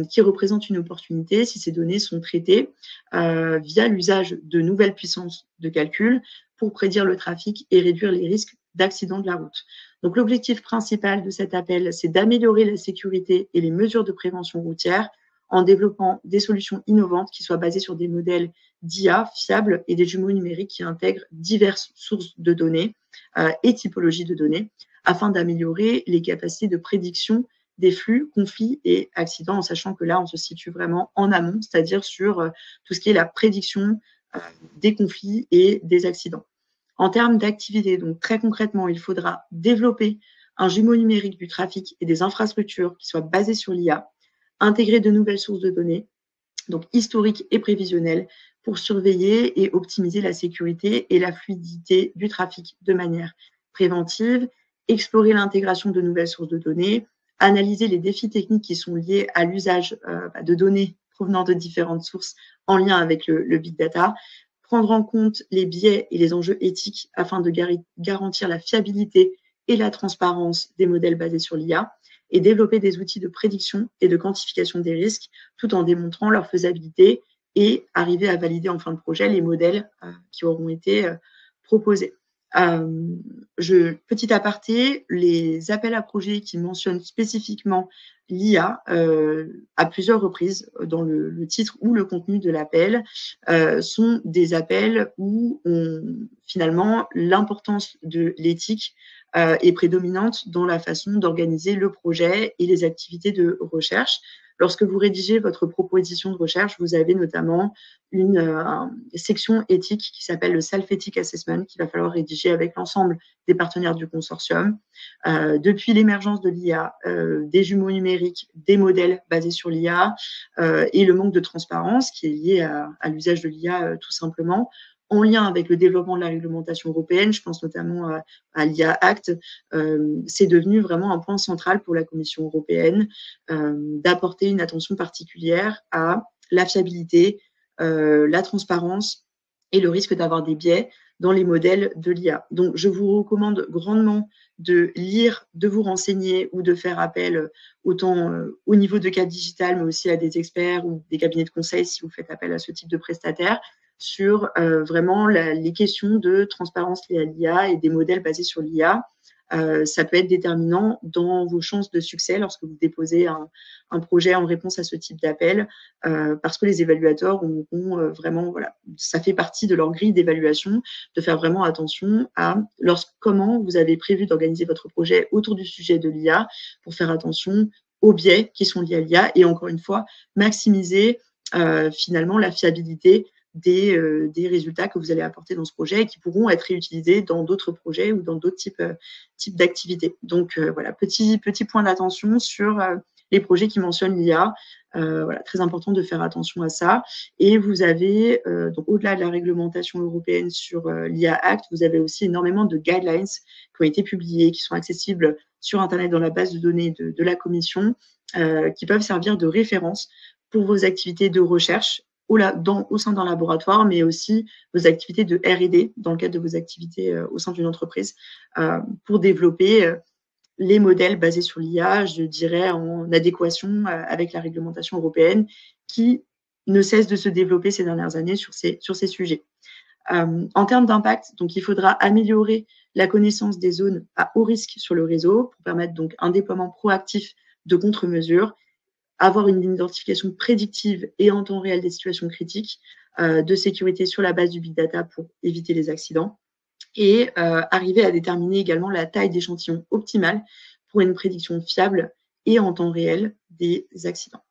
qui représentent une opportunité si ces données sont traitées via l'usage de nouvelles puissances de calcul pour prédire le trafic et réduire les risques d'accidents de la route. Donc l'objectif principal de cet appel, c'est d'améliorer la sécurité et les mesures de prévention routière en développant des solutions innovantes qui soient basées sur des modèles d'IA fiables et des jumeaux numériques qui intègrent diverses sources de données et typologies de données afin d'améliorer les capacités de prédiction des flux, conflits et accidents, en sachant que là, on se situe vraiment en amont, c'est-à-dire sur tout ce qui est la prédiction des conflits et des accidents. En termes d'activité, donc très concrètement, il faudra développer un jumeau numérique du trafic et des infrastructures qui soient basées sur l'IA, intégrer de nouvelles sources de données, donc historiques et prévisionnelles, pour surveiller et optimiser la sécurité et la fluidité du trafic de manière préventive, explorer l'intégration de nouvelles sources de données, analyser les défis techniques qui sont liés à l'usage de données provenant de différentes sources en lien avec le big data, prendre en compte les biais et les enjeux éthiques afin de garantir la fiabilité et la transparence des modèles basés sur l'IA et développer des outils de prédiction et de quantification des risques tout en démontrant leur faisabilité et arriver à valider en fin de projet les modèles qui auront été proposés. Petit aparté, les appels à projets qui mentionnent spécifiquement l'IA à plusieurs reprises dans le titre ou le contenu de l'appel sont des appels où finalement l'importance de l'éthique est prédominante dans la façon d'organiser le projet et les activités de recherche. Lorsque vous rédigez votre proposition de recherche, vous avez notamment une section éthique qui s'appelle le Self-Ethic Assessment qu'il va falloir rédiger avec l'ensemble des partenaires du consortium. Depuis l'émergence de l'IA, des jumeaux numériques, des modèles basés sur l'IA et le manque de transparence qui est lié à l'usage de l'IA tout simplement, en lien avec le développement de la réglementation européenne, je pense notamment à l'IA Act, c'est devenu vraiment un point central pour la Commission européenne d'apporter une attention particulière à la fiabilité, la transparence et le risque d'avoir des biais dans les modèles de l'IA. Donc, je vous recommande grandement de lire, de vous renseigner ou de faire appel autant au niveau de Cap Digital, mais aussi à des experts ou des cabinets de conseil si vous faites appel à ce type de prestataires sur vraiment les questions de transparence liées à l'IA et des modèles basés sur l'IA. Ça peut être déterminant dans vos chances de succès lorsque vous déposez un projet en réponse à ce type d'appel, parce que les évaluateurs ont vraiment, voilà, ça fait partie de leur grille d'évaluation, de faire vraiment attention à comment vous avez prévu d'organiser votre projet autour du sujet de l'IA pour faire attention aux biais qui sont liés à l'IA et encore une fois, maximiser finalement la fiabilité des résultats que vous allez apporter dans ce projet et qui pourront être réutilisés dans d'autres projets ou dans d'autres types d'activités. Donc voilà, petit point d'attention sur les projets qui mentionnent l'IA. Voilà, très important de faire attention à ça. Et vous avez, donc au-delà de la réglementation européenne sur l'IA Act, vous avez aussi énormément de guidelines qui ont été publiés, qui sont accessibles sur Internet dans la base de données de la Commission, qui peuvent servir de référence pour vos activités de recherche au sein d'un laboratoire, mais aussi vos activités de R&D dans le cadre de vos activités au sein d'une entreprise pour développer les modèles basés sur l'IA, je dirais, en adéquation avec la réglementation européenne qui ne cesse de se développer ces dernières années sur ces sujets. En termes d'impact, donc il faudra améliorer la connaissance des zones à haut risque sur le réseau pour permettre donc un déploiement proactif de contre-mesures, avoir une identification prédictive et en temps réel des situations critiques de sécurité sur la base du big data pour éviter les accidents et arriver à déterminer également la taille d'échantillon optimale pour une prédiction fiable et en temps réel des accidents.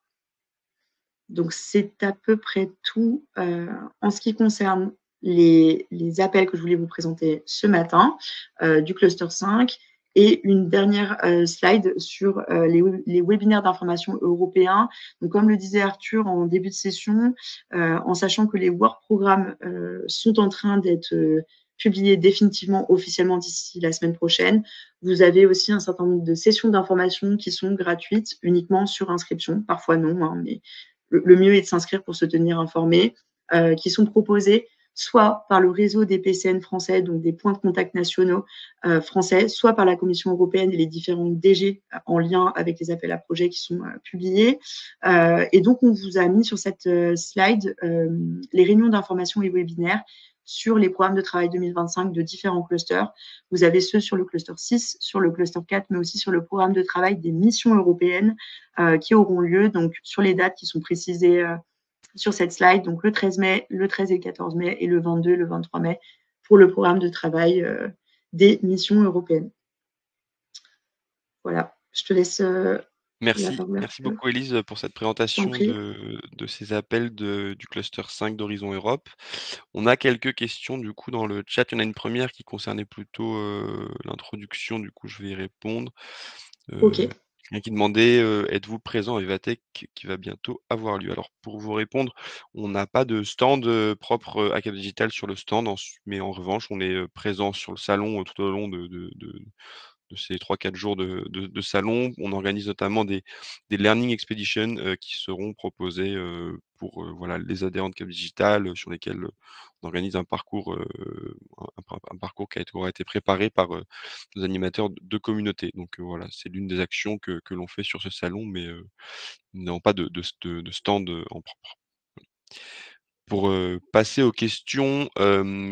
Donc, c'est à peu près tout en ce qui concerne les appels que je voulais vous présenter ce matin du cluster 5 et une dernière slide sur les webinaires d'information européens. Donc, comme le disait Arthur en début de session, en sachant que les work programmes sont en train d'être publié définitivement, officiellement d'ici la semaine prochaine. Vous avez aussi un certain nombre de sessions d'information qui sont gratuites, uniquement sur inscription, parfois non, hein, mais le mieux est de s'inscrire pour se tenir informé, qui sont proposées soit par le réseau des PCN français, donc des points de contact nationaux français, soit par la Commission européenne et les différents DG en lien avec les appels à projets qui sont publiés. Et donc, on vous a mis sur cette slide les réunions d'information et webinaires sur les programmes de travail 2025 de différents clusters. Vous avez ceux sur le cluster 6, sur le cluster 4, mais aussi sur le programme de travail des missions européennes qui auront lieu, donc sur les dates qui sont précisées sur cette slide, donc le 13 mai, le 13 et le 14 mai, et le 22 et le 23 mai, pour le programme de travail des missions européennes. Voilà, je te laisse la Merci, parole. merci beaucoup Élise pour cette présentation de ces appels du cluster 5 d'Horizon Europe. On a quelques questions du coup dans le chat. Il y en a une première qui concernait plutôt l'introduction, du coup je vais y répondre. Ok. Quelqu'un qui demandait êtes-vous présent à Vivatech qui va bientôt avoir lieu? Alors pour vous répondre, on n'a pas de stand propre à Cap Digital sur le stand, mais en revanche on est présent sur le salon tout au long de ces 3-4 jours de salon. On organise notamment des learning expeditions qui seront proposés pour voilà, les adhérents de Cap Digital sur lesquels on organise un parcours, un parcours qui aura été préparé par nos animateurs de communauté. Donc voilà, c'est l'une des actions que l'on fait sur ce salon, mais nous n'avons pas de stand en propre. Pour passer aux questions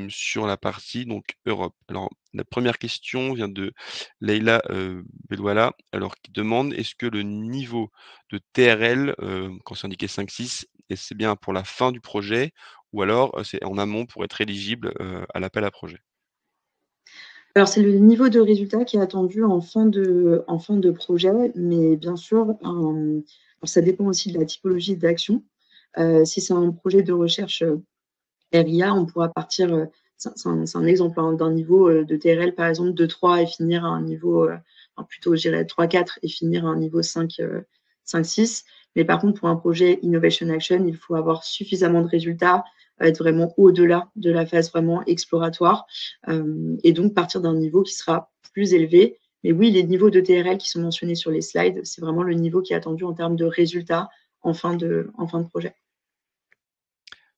sur la partie donc Europe. Alors la première question vient de Leïla Belouala, alors qui demande est-ce que le niveau de TRL quand c'est indiqué 5-6, et c'est bien pour la fin du projet ou alors c'est en amont pour être éligible à l'appel à projet? Alors, c'est le niveau de résultat qui est attendu en fin de projet, mais bien sûr, alors ça dépend aussi de la typologie d'action. Si c'est un projet de recherche RIA, on pourra partir, c'est un exemple hein, d'un niveau de TRL, par exemple, de 3 et finir à un niveau, enfin, plutôt, je dirais 3-4 et finir à un niveau 5-6. Mais par contre, pour un projet Innovation Action, il faut avoir suffisamment de résultats, être vraiment au-delà de la phase vraiment exploratoire, et donc partir d'un niveau qui sera plus élevé. Mais oui, les niveaux de TRL qui sont mentionnés sur les slides, c'est vraiment le niveau qui est attendu en termes de résultats en fin de projet.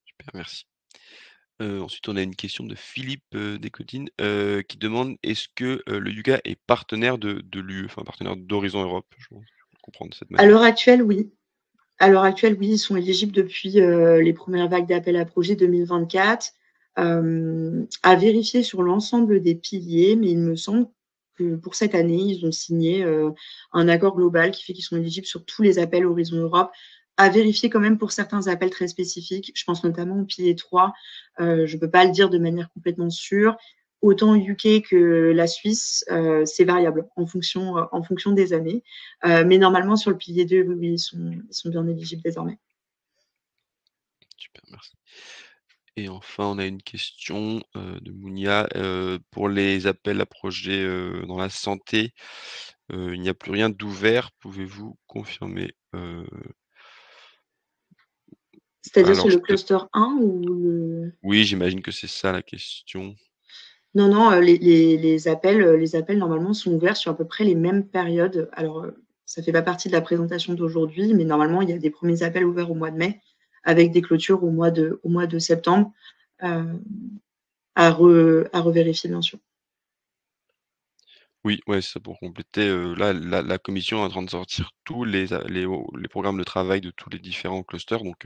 Super, merci. Ensuite, on a une question de Philippe Descotines qui demande est-ce que le Yuga est partenaire de l'UE, enfin partenaire d'Horizon Europe, je pense comprendre de cette À manière. l'heure actuelle, oui. À l'heure actuelle, oui, ils sont éligibles depuis les premières vagues d'appel à projets 2024. À vérifier sur l'ensemble des piliers, mais il me semble que pour cette année, ils ont signé un accord global qui fait qu'ils sont éligibles sur tous les appels Horizon Europe. À vérifier quand même pour certains appels très spécifiques. Je pense notamment au pilier 3. Je ne peux pas le dire de manière complètement sûre. Autant UK que la Suisse, c'est variable en fonction des années. Mais normalement, sur le pilier 2, oui, oui, ils sont bien éligibles désormais. Super, merci. Et enfin, on a une question de Mounia. Pour les appels à projets dans la santé, il n'y a plus rien d'ouvert. Pouvez-vous confirmer C'est-à-dire sur alors, le cluster 1 ou le... oui, j'imagine que c'est ça la question. Non, non, les appels, normalement, sont ouverts sur à peu près les mêmes périodes. Alors, ça ne fait pas partie de la présentation d'aujourd'hui, mais normalement, il y a des premiers appels ouverts au mois de mai, avec des clôtures au mois de septembre, euh, à revérifier, bien sûr. Oui, ouais, c'est ça pour compléter. Là, la commission est en train de sortir tous les programmes de travail de tous les différents clusters. Donc,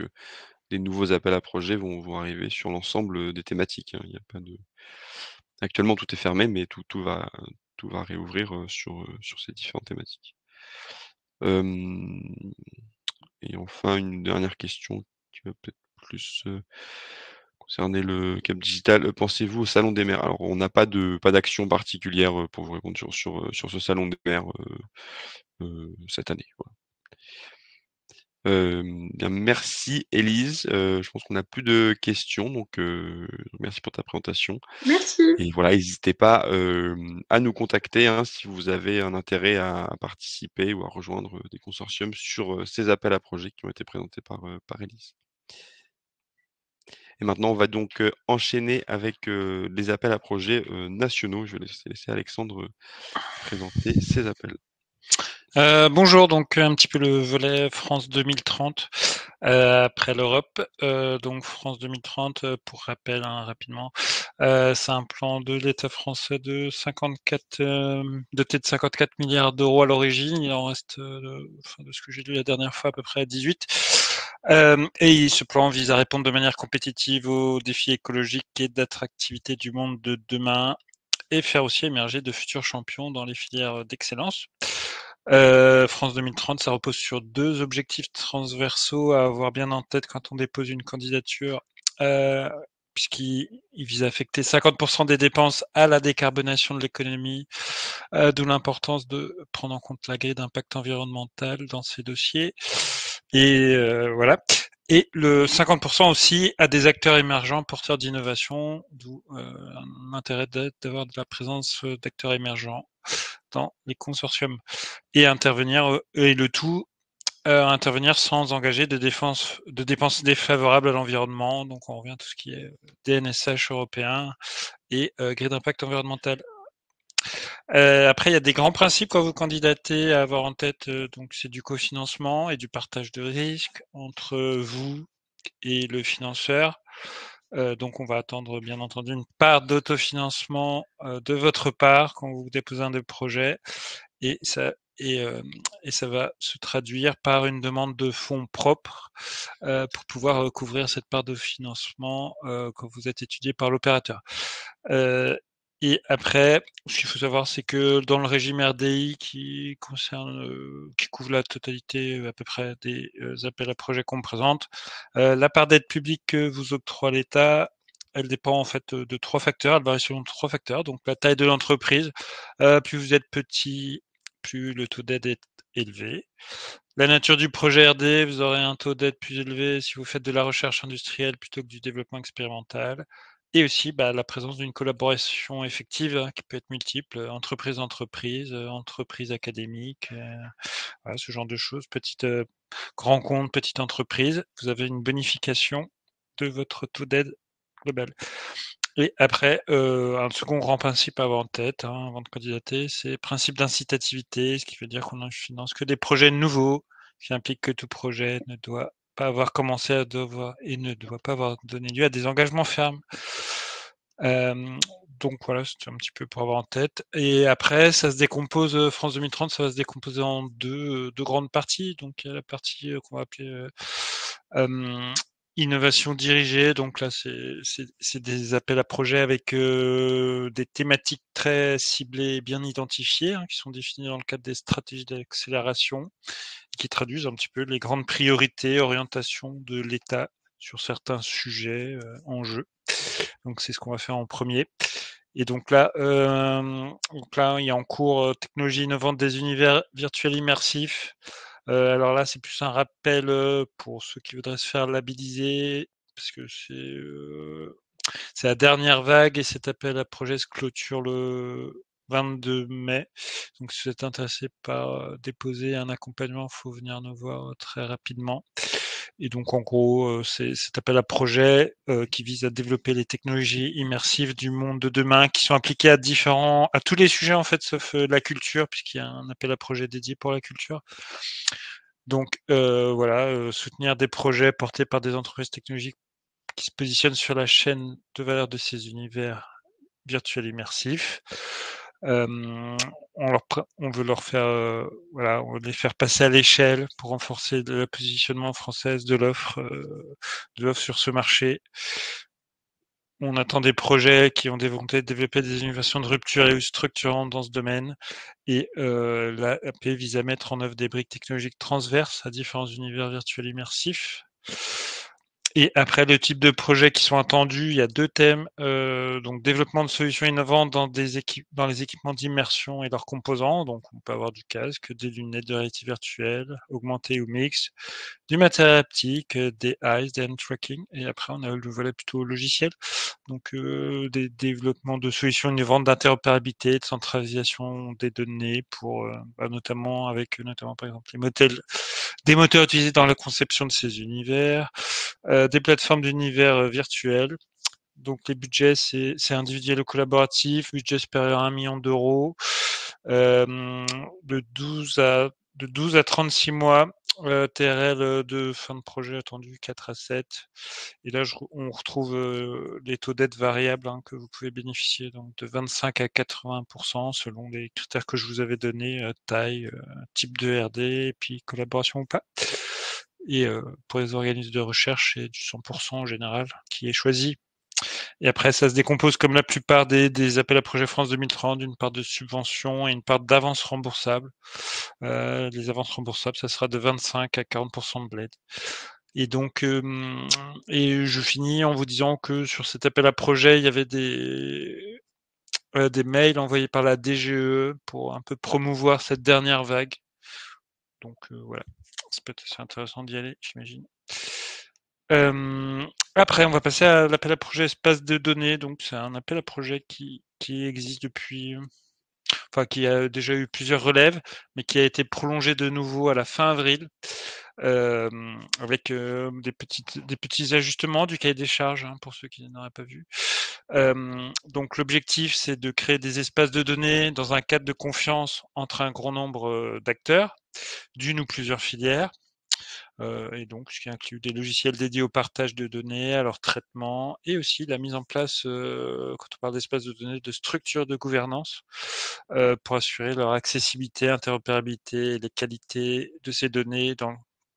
des nouveaux appels à projets vont arriver sur l'ensemble des thématiques, hein. Il y a pas de actuellement, tout est fermé, mais tout va réouvrir sur ces différentes thématiques. Hem Et enfin, une dernière question qui va peut-être plus concerner le Cap Digital. Pensez-vous au Salon des maires? Alors, on n'a pas d'action particulière pour vous répondre sur ce Salon des maires cette année. Voilà. Bien, merci Élise. Je pense qu'on n'a plus de questions, donc merci pour ta présentation. Merci. Et voilà, n'hésitez pas à nous contacter hein, si vous avez un intérêt à participer ou à rejoindre des consortiums sur ces appels à projets qui ont été présentés par Élise. Et maintenant, on va donc enchaîner avec les appels à projets nationaux. Je vais laisser Alexandre présenter ces appels. Bonjour, donc un petit peu le volet France 2030 après l'Europe. Donc France 2030, pour rappel rapidement, c'est un plan de l'État français de 54, doté de 54 milliards d'euros à l'origine. Il en reste, de ce que j'ai lu la dernière fois, à peu près 18. Et ce plan vise à répondre de manière compétitive aux défis écologiques et d'attractivité du monde de demain et faire aussi émerger de futurs champions dans les filières d'excellence. France 2030, ça repose sur 2 objectifs transversaux à avoir bien en tête quand on dépose une candidature, heu, puisqu'il vise à affecter 50 des dépenses à la décarbonation de l'économie, d'où l'importance de prendre en compte la grille d'impact environnemental dans ces dossiers et voilà, et le 50 aussi à des acteurs émergents porteurs d'innovation, d'où, l'intérêt d'avoir de la présence, d'acteurs émergents dans les consortiums et intervenir, et le tout, intervenir sans engager de dépenses défavorables à l'environnement. Donc on revient à tout ce qui est DNSH européen et grille d'impact environnemental. Après, il y a des grands principes quand vous candidatez à avoir en tête, donc c'est du cofinancement et du partage de risques entre vous et le financeur. Donc on va attendre bien entendu une part d'autofinancement de votre part quand vous déposez un des projets et ça et, euh, et ça va se traduire par une demande de fonds propres pour pouvoir couvrir cette part de financement quand vous êtes étudié par l'opérateur. Euh, et après, ce qu'il faut savoir, c'est que dans le régime RDI qui concerne, qui couvre la totalité à peu près des appels à projets qu'on présente, la part d'aide publique que vous octroie l'État, elle dépend en fait de 3 facteurs. Elle varie selon 3 facteurs. Donc la taille de l'entreprise, plus vous êtes petit, plus le taux d'aide est élevé. La nature du projet RD, vous aurez un taux d'aide plus élevé si vous faites de la recherche industrielle plutôt que du développement expérimental. Et aussi la présence d'une collaboration effective qui peut être multiple, entreprise-entreprise, entreprise académique, voilà, ce genre de choses. Petite grand compte, petite entreprise, vous avez une bonification de votre taux d'aide global. Et après, un second grand principe à avoir en tête, avant de candidater, c'est le principe d'incitativité, ce qui veut dire qu'on ne finance que des projets nouveaux, ce qui implique que tout projet ne doit pas avoir commencé à devoir et ne doit pas avoir donné lieu à des engagements fermes. Donc voilà, c'était un petit peu pour avoir en tête. Et après, ça se décompose, France 2030, ça va se décomposer en deux grandes parties. Donc il y a la partie qu'on va appeler innovation dirigée. Donc là, c'est des appels à projets avec des thématiques très ciblées et bien identifiées, qui sont définies dans le cadre des stratégies d'accélération, qui traduisent un petit peu les grandes priorités, orientations de l'État sur certains sujets en jeu. Donc c'est ce qu'on va faire en premier. Et donc là, il y a en cours technologie innovante des univers virtuels immersifs. Alors là, c'est plus un rappel pour ceux qui voudraient se faire labelliser, parce que c'est la dernière vague et cet appel à projet se clôture le 22 mai. Donc si vous êtes intéressé par déposer un accompagnement, il faut venir nous voir très rapidement. Et donc en gros, c'est cet appel à projet qui vise à développer les technologies immersives du monde de demain qui sont appliquées à tous les sujets en fait, sauf la culture, puisqu'il y a un appel à projet dédié pour la culture. Donc voilà, soutenir des projets portés par des entreprises technologiques qui se positionnent sur la chaîne de valeur de ces univers virtuels immersifs. On veut leur faire, voilà, on veut les faire passer à l'échelle pour renforcer le positionnement français de l'offre sur ce marché. On attend des projets qui ont des volontés de développer des innovations de rupture et structurantes dans ce domaine. Et l'AP vise à mettre en œuvre des briques technologiques transverses à différents univers virtuels immersifs. Et après, le type de projets qui sont attendus, il y a 2 thèmes. Donc développement de solutions innovantes dans les équipements d'immersion et leurs composants. Donc on peut avoir du casque, des lunettes de réalité virtuelle, augmentée ou mixte, du matériel haptique, des eyes, des hand tracking. Et après, on a le volet plutôt logiciel. Donc des développements de solutions innovantes d'interopérabilité, de centralisation des données pour notamment par exemple les modèles des moteurs utilisés dans la conception de ces univers, des plateformes d'univers virtuels. Donc les budgets, c'est individuel ou collaboratif, budget supérieur à 1 million d'euros, de 12 à 36 mois, TRL de fin de projet attendu 4 à 7. Et là, on retrouve les taux d'aide variables que vous pouvez bénéficier, donc de 25 à 80% selon les critères que je vous avais donnés, taille, type de RD, et puis collaboration ou pas. Et pour les organismes de recherche, c'est du 100% en général qui est choisi. Et après, ça se décompose comme la plupart des appels à projet France 2030, une part de subvention et une part d'avance remboursable. Les avances remboursables, ça sera de 25 à 40% de bled. Et donc, et je finis en vous disant que sur cet appel à projet, il y avait des mails envoyés par la DGE pour un peu promouvoir cette dernière vague. Donc voilà, c'est peut-être assez intéressant d'y aller, j'imagine. Après, on va passer à l'appel à projet espace de données. Donc, c'est un appel à projet qui existe depuis, enfin, qui a déjà eu plusieurs relèves, mais qui a été prolongé de nouveau à la fin avril, avec des petits ajustements du cahier des charges, pour ceux qui n'auraient pas vu. Donc, l'objectif, c'est de créer des espaces de données dans un cadre de confiance entre un grand nombre d'acteurs, d'une ou plusieurs filières. Et donc ce qui inclut des logiciels dédiés au partage de données, à leur traitement, et aussi la mise en place, quand on parle d'espaces de données, de structures de gouvernance, pour assurer leur accessibilité, interopérabilité et les qualités de ces données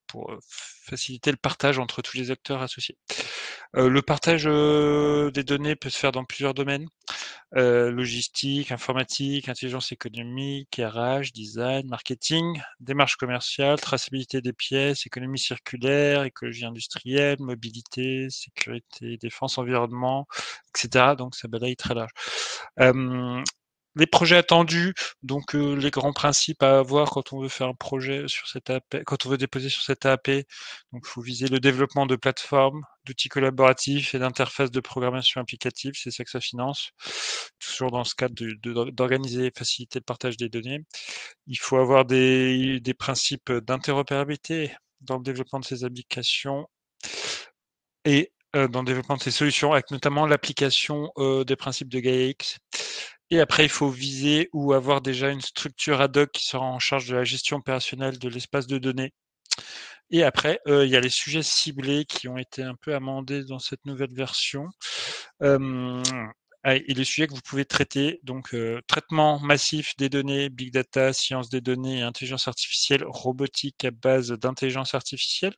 pour faciliter le partage entre tous les acteurs associés. Le partage des données peut se faire dans plusieurs domaines. Logistique, informatique, intelligence économique, RH, design, marketing, démarche commerciale, traçabilité des pièces, économie circulaire, écologie industrielle, mobilité, sécurité, défense, environnement, etc. Donc ça balaye très large. Les projets attendus, donc les grands principes à avoir quand on veut faire un projet sur cette AP, quand on veut déposer sur cette AP, donc il faut viser le développement de plateformes, d'outils collaboratifs et d'interfaces de programmation applicative, c'est ça que ça finance, toujours dans ce cadre d'organiser et faciliter le partage des données. Il faut avoir des principes d'interopérabilité dans le développement de ces applications et dans le développement de ces solutions, avec notamment l'application des principes de Gaia-X. Et après, il faut viser ou avoir déjà une structure ad hoc qui sera en charge de la gestion opérationnelle de l'espace de données. Et après, il y a les sujets ciblés qui ont été un peu amendés dans cette nouvelle version. Et les sujets que vous pouvez traiter, donc traitement massif des données, big data, sciences des données et intelligence artificielle, robotique à base d'intelligence artificielle.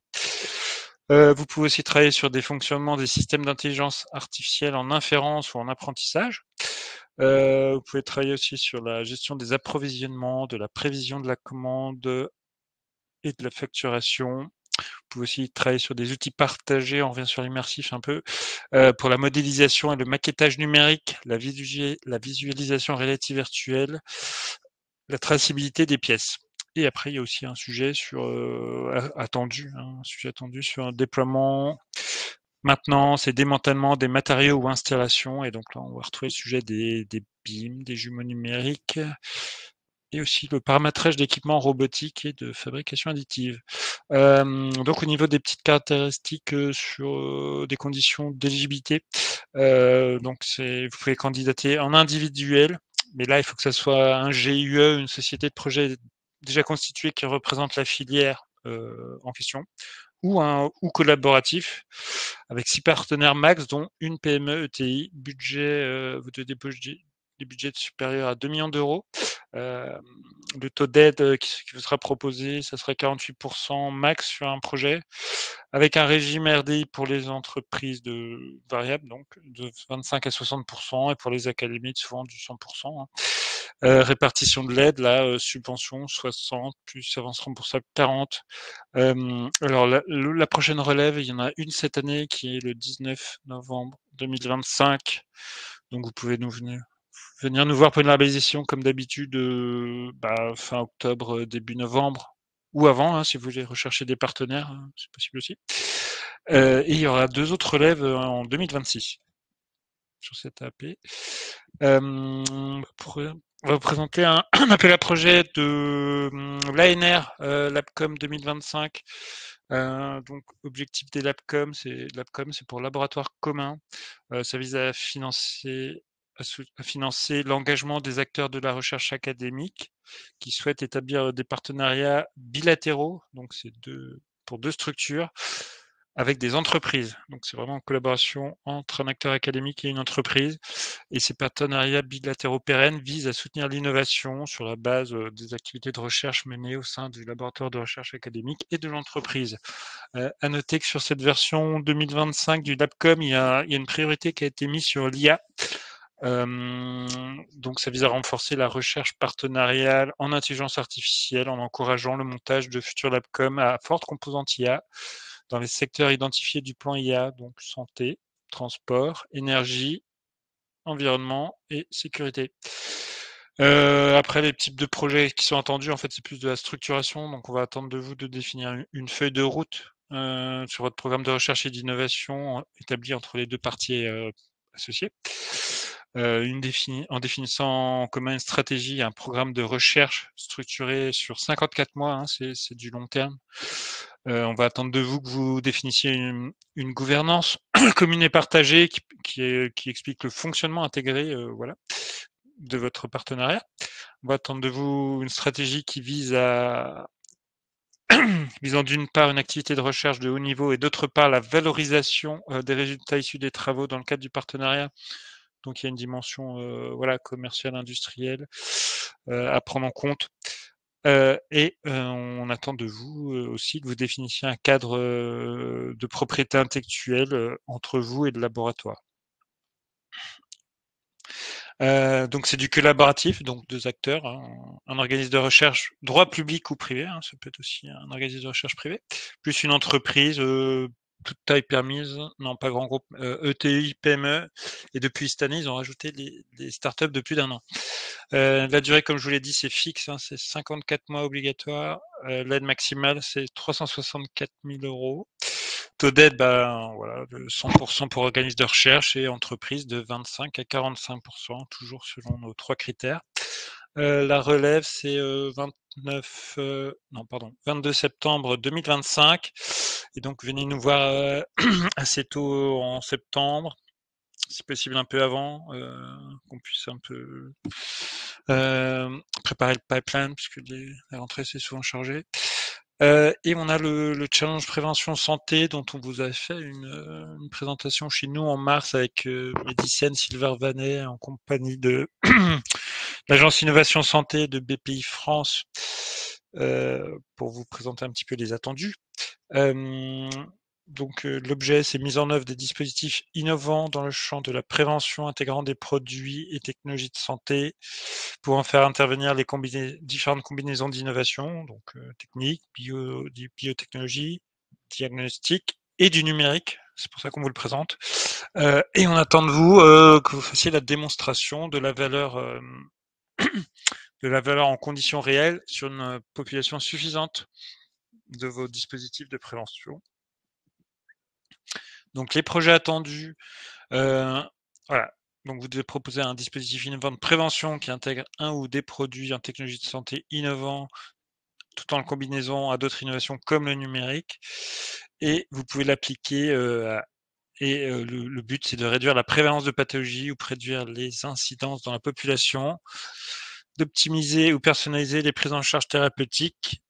Vous pouvez aussi travailler sur des fonctionnements des systèmes d'intelligence artificielle en inférence ou en apprentissage. Vous pouvez travailler aussi sur la gestion des approvisionnements, de la prévision de la commande et de la facturation. Vous pouvez aussi travailler sur des outils partagés, on revient sur l'immersif un peu, pour la modélisation et le maquettage numérique, la visualisation réalité virtuelle, la traçabilité des pièces. Et après, il y a aussi un sujet attendu sur un déploiement, maintenance et démantèlement des matériaux ou installations. Et donc là, on va retrouver le sujet des BIM, des jumeaux numériques, et aussi le paramétrage d'équipements robotiques et de fabrication additive. Donc au niveau des petites caractéristiques sur des conditions d'éligibilité, donc vous pouvez candidater en individuel, mais là il faut que ça soit un GUE, une société de projet déjà constituée qui représente la filière en question, ou collaboratif, avec 6 partenaires max, dont une PME ETI, budget, vous devez déposer des budgets supérieurs à 2 millions d'euros. Le taux d'aide qui vous sera proposé, ça serait 48% max sur un projet, avec un régime RDI pour les entreprises variables, donc de 25 à 60%, et pour les académies, souvent du 100%. Répartition de l'aide, là, subvention 60, plus avance remboursable 40. Alors la prochaine relève, il y en a une cette année qui est le 19 novembre 2025. Donc vous pouvez venir nous voir pour une labellisation comme d'habitude fin octobre, début novembre, ou avant, si vous voulez rechercher des partenaires, c'est possible aussi. Et il y aura 2 autres relèves en 2026 sur cette AP. On va vous présenter un appel à projet de l'ANR, Labcom 2025. Donc, objectif des Labcom, c'est pour laboratoire commun. Ça vise à financer l'engagement des acteurs de la recherche académique qui souhaitent établir des partenariats bilatéraux. Donc, c'est pour deux structures avec des entreprises. Donc, c'est vraiment une collaboration entre un acteur académique et une entreprise. Et ces partenariats bilatéraux pérennes visent à soutenir l'innovation sur la base des activités de recherche menées au sein du laboratoire de recherche académique et de l'entreprise. À noter que sur cette version 2025 du Labcom, il y a une priorité qui a été mise sur l'IA. Donc, ça vise à renforcer la recherche partenariale en intelligence artificielle en encourageant le montage de futurs Labcom à forte composante IA dans les secteurs identifiés du plan IA, donc santé, transport, énergie, environnement et sécurité. Après, les types de projets qui sont attendus, en fait, c'est plus de la structuration. Donc, on va attendre de vous de définir une feuille de route sur votre programme de recherche et d'innovation établi entre les deux parties associées. En définissant en commun une stratégie et un programme de recherche structuré sur 54 mois, hein, c'est du long terme. On va attendre de vous que vous définissiez une gouvernance commune et partagée qui explique le fonctionnement intégré voilà, de votre partenariat. On va attendre de vous une stratégie qui visant d'une part une activité de recherche de haut niveau et d'autre part la valorisation des résultats issus des travaux dans le cadre du partenariat. Donc il y a une dimension voilà, commerciale, industrielle à prendre en compte. On attend de vous aussi que vous définissiez un cadre de propriété intellectuelle entre vous et le laboratoire. Donc c'est du collaboratif, donc deux acteurs, hein, un organisme de recherche, droit public ou privé, hein, ça peut être aussi un organisme de recherche privé, plus une entreprise, toute taille permise, non pas grand groupe, ETI, PME, et depuis cette année, ils ont rajouté les startups de plus d'1 an. La durée, comme je vous l'ai dit, c'est fixe, hein, c'est 54 mois obligatoire. L'aide maximale, c'est 364 000 €. Taux d'aide, ben, voilà, de 100% pour organismes de recherche et entreprises de 25 à 45%, toujours selon nos 3 critères. La relève, c'est 22 septembre 2025. Et donc, venez nous voir assez tôt en septembre, si possible un peu avant, qu'on puisse un peu préparer le pipeline, puisque la rentrée, c'est souvent chargé. Et on a le challenge prévention santé dont on vous a fait une présentation chez nous en mars avec Médicène Sylvain Vanet en compagnie de l'agence Innovation Santé de BPI France pour vous présenter un petit peu les attendus. Donc l'objet, c'est mise en œuvre des dispositifs innovants dans le champ de la prévention intégrant des produits et technologies de santé pour en faire intervenir les différentes combinaisons d'innovation, donc technique, biotechnologie, diagnostic et du numérique. C'est pour ça qu'on vous le présente. Et on attend de vous que vous fassiez la démonstration de la valeur en conditions réelles sur une population suffisante de vos dispositifs de prévention. Donc les projets attendus, voilà. Donc vous devez proposer un dispositif innovant de prévention qui intègre un ou des produits en technologie de santé innovants, tout en combinaison à d'autres innovations comme le numérique. Et vous pouvez l'appliquer le but, c'est de réduire la prévalence de pathologies ou réduire les incidences dans la population, d'optimiser ou personnaliser les prises en charge thérapeutiques,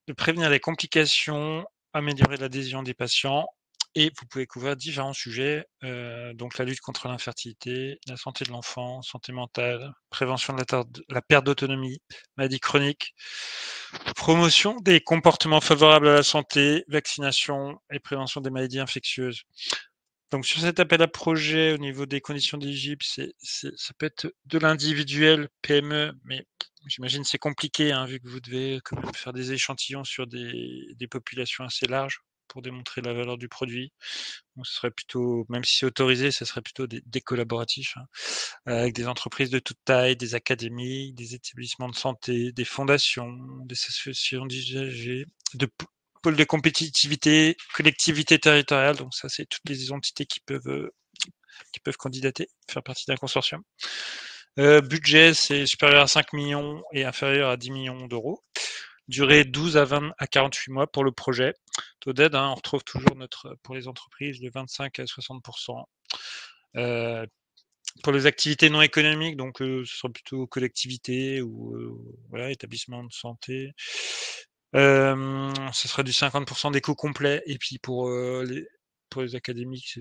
de prévenir les complications, améliorer l'adhésion des patients. Et vous pouvez couvrir différents sujets, donc la lutte contre l'infertilité, la santé de l'enfant, santé mentale, prévention de la perte d'autonomie, maladies chroniques, promotion des comportements favorables à la santé, vaccination et prévention des maladies infectieuses. Donc sur cet appel à projet, au niveau des conditions d'éligible, ça peut être de l'individuel PME, mais j'imagine c'est compliqué, hein, vu que vous devez quand même faire des échantillons sur des populations assez larges pour démontrer la valeur du produit. Donc ce serait plutôt, même si c'est autorisé, ce serait plutôt des collaboratifs, hein, avec des entreprises de toute taille, des académies, des établissements de santé, des fondations, des associations d'usagers, de pôles de compétitivité, collectivités territoriales. Donc ça, c'est toutes les entités qui peuvent candidater, faire partie d'un consortium. Budget, c'est supérieur à 5 millions et inférieur à 10 millions d'euros. Durée 12 à 20 à 48 mois pour le projet. Taux d'aide, on retrouve toujours pour les entreprises de 25 à 60%. Pour les activités non économiques, donc ce sera plutôt collectivité ou voilà, établissement de santé. Ce sera du 50% des coûts complets. Et puis pour les académiques,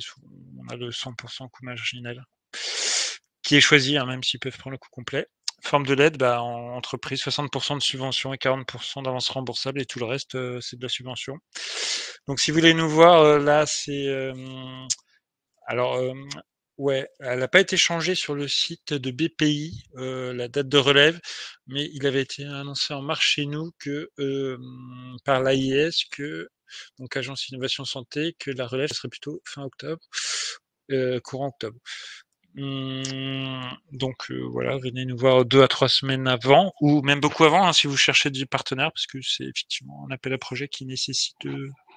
on a le 100% coût marginal qui est choisi, même s'ils peuvent prendre le coût complet. Forme de l'aide, en entreprise, 60% de subvention et 40% d'avance remboursable et tout le reste, c'est de la subvention. Donc si vous voulez nous voir, là, c'est... alors, ouais, elle n'a pas été changée sur le site de BPI, la date de relève, mais il avait été annoncé en mars chez nous par l'AIS, donc Agence Innovation Santé, que la relève serait plutôt fin octobre, courant octobre. Donc voilà, venez nous voir 2 à 3 semaines avant, ou même beaucoup avant, si vous cherchez du partenaire, parce que c'est effectivement un appel à projet qui nécessite,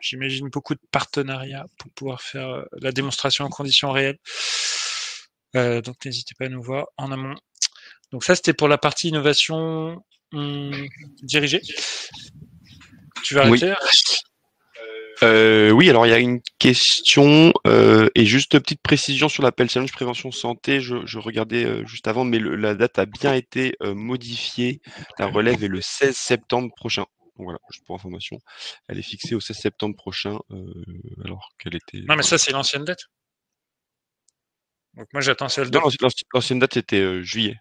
j'imagine, beaucoup de partenariats pour pouvoir faire la démonstration en conditions réelles. Donc n'hésitez pas à nous voir en amont. Donc ça, c'était pour la partie innovation dirigée. Tu vas arrêter là ? Oui, alors il y a une question et juste petite précision sur l'appel challenge prévention santé. Je regardais juste avant, mais la date a bien été modifiée. La relève est le 16 septembre prochain. Donc voilà, juste pour information, elle est fixée au 16 septembre prochain, alors qu'elle était. Non, mais ça, c'est l'ancienne date. Donc moi, j'attends celle de. Non, l'ancienne date c'était juillet.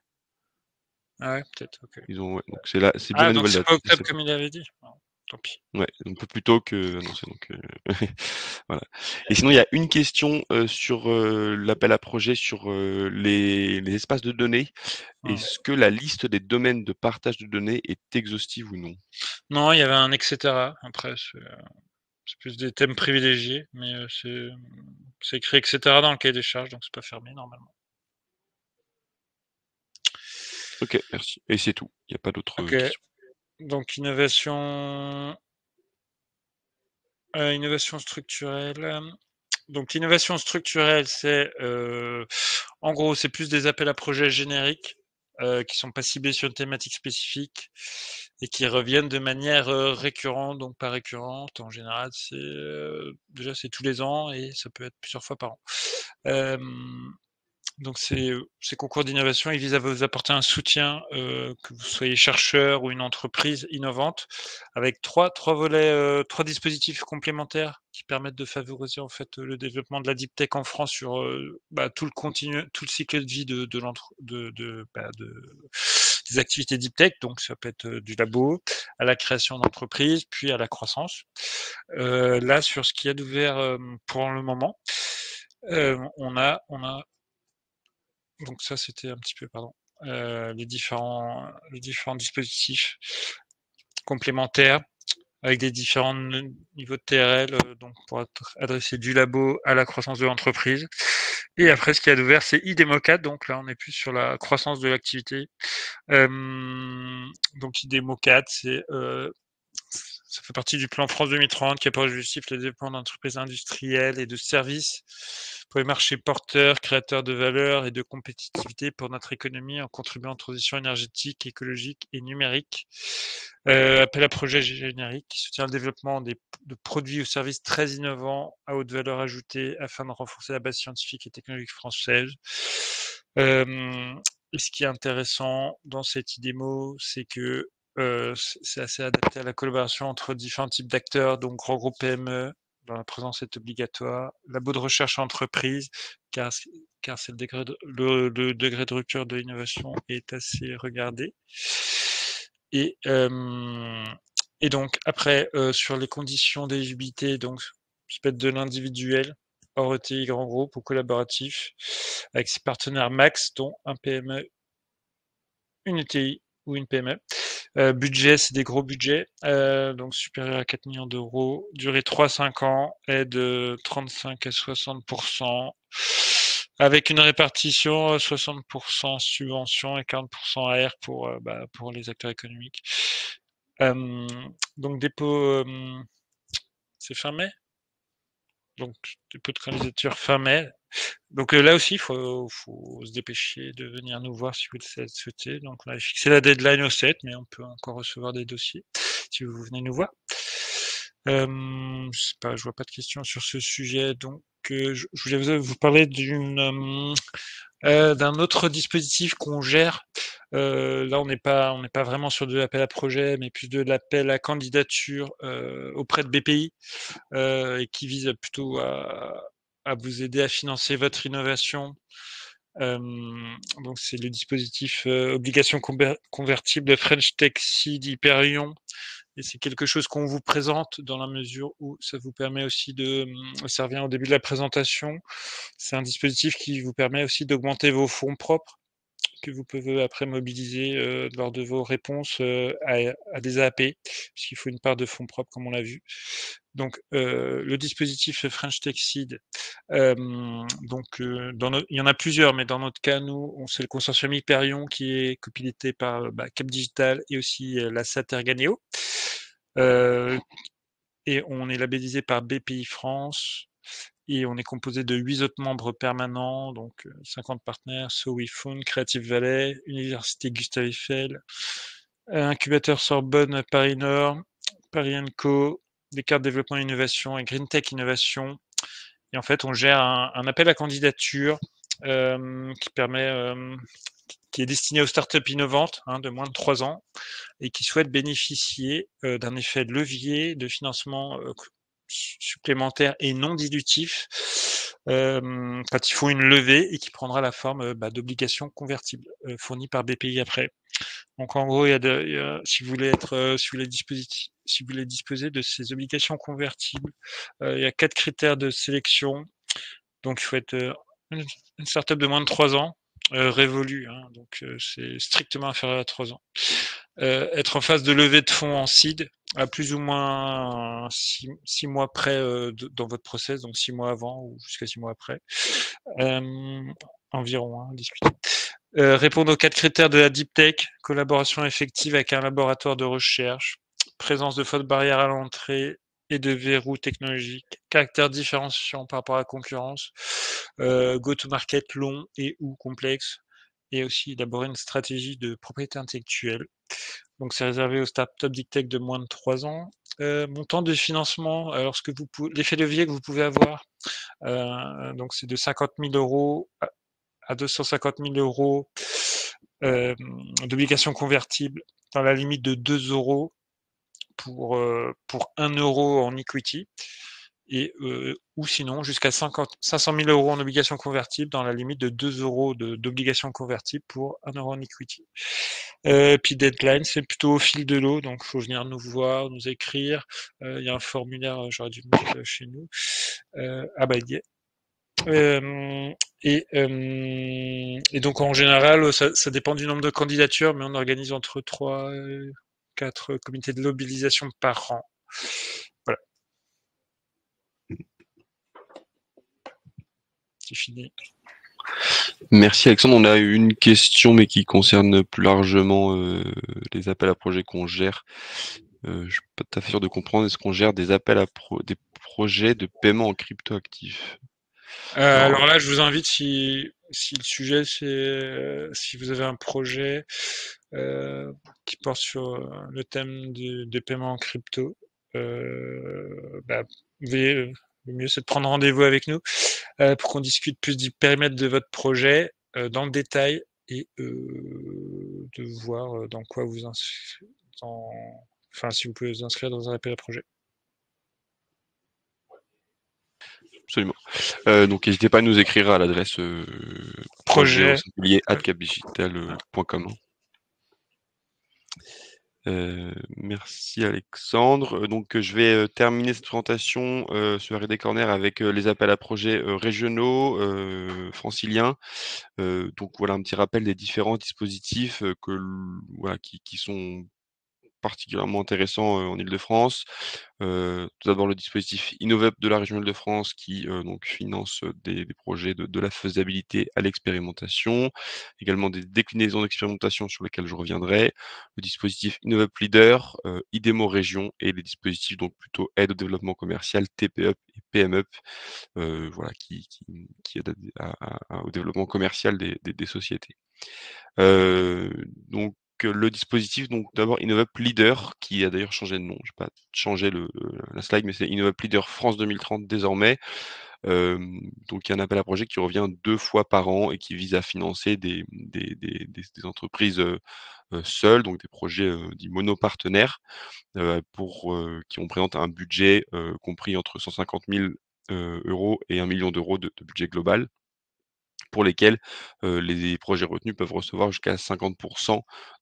Ah ouais, peut-être. Ok. Donc c'est bien la donc nouvelle c'est date. pas octobre comme il avait dit. Bon, tant pis. Ouais, un peu plus tôt que annoncé. Donc voilà. Et sinon, il y a une question sur l'appel à projet sur les espaces de données. Est-ce que la liste des domaines de partage de données est exhaustive ou non? Non, il y avait un etc. Après, c'est plus des thèmes privilégiés, mais c'est écrit etc. dans le cahier des charges, donc c'est pas fermé normalement. Ok, merci. Et c'est tout. Il n'y a pas d'autres questions. Donc innovation structurelle. Donc l'innovation structurelle, c'est en gros, c'est plus des appels à projets génériques qui sont pas ciblés sur une thématique spécifique et qui reviennent de manière récurrente, donc pas récurrente. En général, déjà c'est tous les ans et ça peut être plusieurs fois par an. Donc ces concours d'innovation, ils visent à vous apporter un soutien, que vous soyez chercheur ou une entreprise innovante, avec trois volets, 3 dispositifs complémentaires qui permettent de favoriser en fait le développement de la deep tech en France sur tout le cycle de vie des activités deep tech. Donc ça peut être du labo à la création d'entreprises, puis à la croissance. Là, sur ce qu'il y a d'ouvert pour le moment, on a donc ça, c'était un petit peu, les différents dispositifs complémentaires avec des différents niveaux de TRL, donc pour adresser du labo à la croissance de l'entreprise. Et après, ce qu'il y a d'ouvert, c'est IDEMO4, donc là, on est plus sur la croissance de l'activité. Donc IDEMO4, ça fait partie du plan France 2030 qui a pour objectif le développement d'entreprises industrielles et de services pour les marchés porteurs, créateurs de valeur et de compétitivité pour notre économie en contribuant à la transition énergétique, écologique et numérique. Appel à projet générique qui soutient le développement de produits ou services très innovants à haute valeur ajoutée afin de renforcer la base scientifique et technologique française. Et ce qui est intéressant dans cette IDEMO, c'est que c'est assez adapté à la collaboration entre différents types d'acteurs, donc grands groupes PME, dont la présence est obligatoire, labo de recherche en entreprise, car c'est le degré de rupture de l'innovation est assez regardé. Et donc après, sur les conditions d'éligibilité, donc ça peut être de l'individuel, hors ETI, grand groupe ou collaboratif, avec ses partenaires max, dont un PME, une ETI ou une PME. Budget, c'est des gros budgets, donc supérieur à 4 millions d'euros. Durée 3-5 ans, aide 35 à 60%, avec une répartition 60% subvention et 40% AR pour les acteurs économiques. Donc dépôt, c'est fin mai. Donc dépôt de candidature fin mai. Donc là aussi, il faut se dépêcher de venir nous voir si vous le souhaitez. Donc on a fixé la deadline au 7, mais on peut encore recevoir des dossiers si vous venez nous voir. Je sais pas, je vois pas de questions sur ce sujet, donc je voulais vous parler d'un autre dispositif qu'on gère. Là, on n'est pas vraiment sur de l'appel à projet, mais plus de l'appel à candidature auprès de BPI, et qui vise plutôt à vous aider à financer votre innovation. Donc c'est le dispositif obligation convertible French Tech Seed Hyperion. Et c'est quelque chose qu'on vous présente dans la mesure où ça vous permet aussi ça revient au début de la présentation, c'est un dispositif qui vous permet aussi d'augmenter vos fonds propres que vous pouvez après mobiliser lors de vos réponses à des AAP, puisqu'il faut une part de fonds propres comme on l'a vu. Donc le dispositif French Tech Seed, donc il y en a plusieurs, mais dans notre cas, nous, c'est le consortium Hyperion qui est copiloté par Cap Digital et aussi la SAT Erganeo. Et on est labellisé par BPI France et on est composé de 8 autres membres permanents, donc 50 partenaires, SoWeFound, Creative Valley, Université Gustave Eiffel, Incubateur Sorbonne Paris Nord, Paris & Co, Descartes Développement Innovation et Green Tech Innovation. Et en fait, on gère un appel à candidature qui est destiné aux startups innovantes de moins de 3 ans et qui souhaitent bénéficier d'un effet de levier de financement supplémentaire et non dilutif quand ils font une levée et qui prendra la forme d'obligations convertibles fournies par BPI après. Donc en gros, si vous voulez disposer de ces obligations convertibles, il y a 4 critères de sélection. Donc il faut être une startup de moins de 3 ans, révolue, donc c'est strictement inférieur à 3 ans. Être en phase de levée de fonds en seed à plus ou moins 6 mois près dans votre process, donc 6 mois avant ou jusqu'à 6 mois après, environ, discuter. Répondre aux 4 critères de la Deep Tech, collaboration effective avec un laboratoire de recherche, présence de fausses barrières à l'entrée et de verrous technologiques, caractère différenciant par rapport à la concurrence, go-to-market long et ou complexe, et aussi élaborer une stratégie de propriété intellectuelle. Donc c'est réservé aux startups Deep Tech de moins de 3 ans. Montant de financement, alors l'effet levier que vous pouvez avoir, donc c'est de 50 000 euros à 250 000 euros d'obligations convertibles dans la limite de 2 euros pour 1 euro en equity, et ou sinon jusqu'à 500 000 euros en obligations convertibles dans la limite de 2 euros d'obligations convertibles pour 1 euro en equity. Puis deadline, c'est plutôt au fil de l'eau, donc il faut venir nous voir, nous écrire. Il y a un formulaire, j'aurais dû le mettre chez nous. Et donc en général, ça dépend du nombre de candidatures, mais on organise entre 3 et 4 comités de mobilisation par an. Voilà. C'est fini. Merci Alexandre. On a une question, mais qui concerne plus largement les appels à projets qu'on gère. Je suis pas tout à fait sûr de comprendre. Est-ce qu'on gère des appels à des projets de paiement en crypto-actifs? Alors là, je vous invite, si le sujet, c'est si vous avez un projet qui porte sur le thème des paiements en crypto, le mieux c'est de prendre rendez-vous avec nous pour qu'on discute plus du périmètre de votre projet dans le détail et de voir dans quoi vous si vous pouvez vous inscrire dans un appel à projet. Absolument. Donc n'hésitez pas à nous écrire à l'adresse projet@capdigital.com. Merci Alexandre. Donc je vais terminer cette présentation sur R&D Corner avec les appels à projets régionaux franciliens. Donc voilà un petit rappel des différents dispositifs qui sont particulièrement intéressants, en Île-de-France. Tout d'abord le dispositif Innov'Up de la région Île-de-France qui, donc finance, des projets de la faisabilité à l'expérimentation, également des déclinaisons d'expérimentation sur lesquelles je reviendrai, le dispositif Innov'Up Leader, IDEMO Région et les dispositifs donc plutôt aide au développement commercial, TPUP et PMUP, voilà qui aident au développement commercial des sociétés. Donc le dispositif, donc d'abord Innov'Up Leader, qui a d'ailleurs changé de nom. J'ai pas changé la slide, mais c'est Innov'Up Leader France 2030 désormais. Donc il y a un appel à projet qui revient 2 fois par an et qui vise à financer des entreprises, seules, donc des projets, dits monopartenaires, qui représentent un budget, compris entre 150 000 € et 1 million d'euros de budget global, pour lesquels, les projets retenus peuvent recevoir jusqu'à 50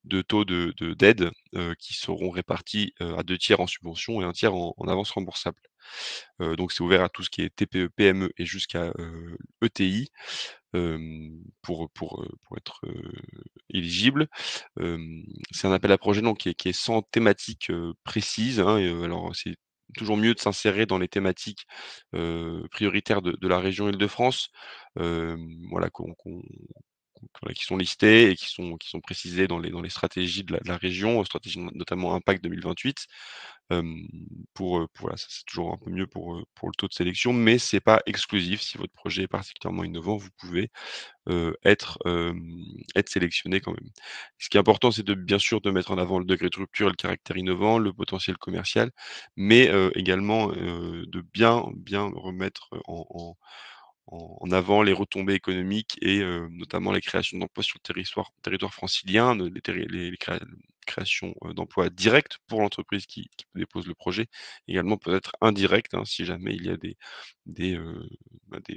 de taux d'aide, qui seront répartis, à 2 tiers en subvention et un tiers en avance remboursable. Donc c'est ouvert à tout ce qui est TPE, PME et jusqu'à, ETI, pour être, éligible. C'est un appel à projet donc qui est sans thématique, précise, hein, et alors c'est toujours mieux de s'insérer dans les thématiques, prioritaires de la région Île-de-France, voilà voilà, qui sont listés et qui sont précisés dans les stratégies de la région, stratégie notamment Impact 2028. Voilà, ça c'est toujours un peu mieux pour le taux de sélection, mais c'est pas exclusif. Si votre projet est particulièrement innovant, vous pouvez, être sélectionné quand même. Ce qui est important, c'est bien sûr de mettre en avant le degré de rupture et le caractère innovant, le potentiel commercial, mais également, de bien remettre en avant les retombées économiques et notamment les créations d'emplois sur le territoire francilien, les créations, d'emplois directs pour l'entreprise qui dépose le projet, également peut-être indirects, hein, si jamais il y a des, heu,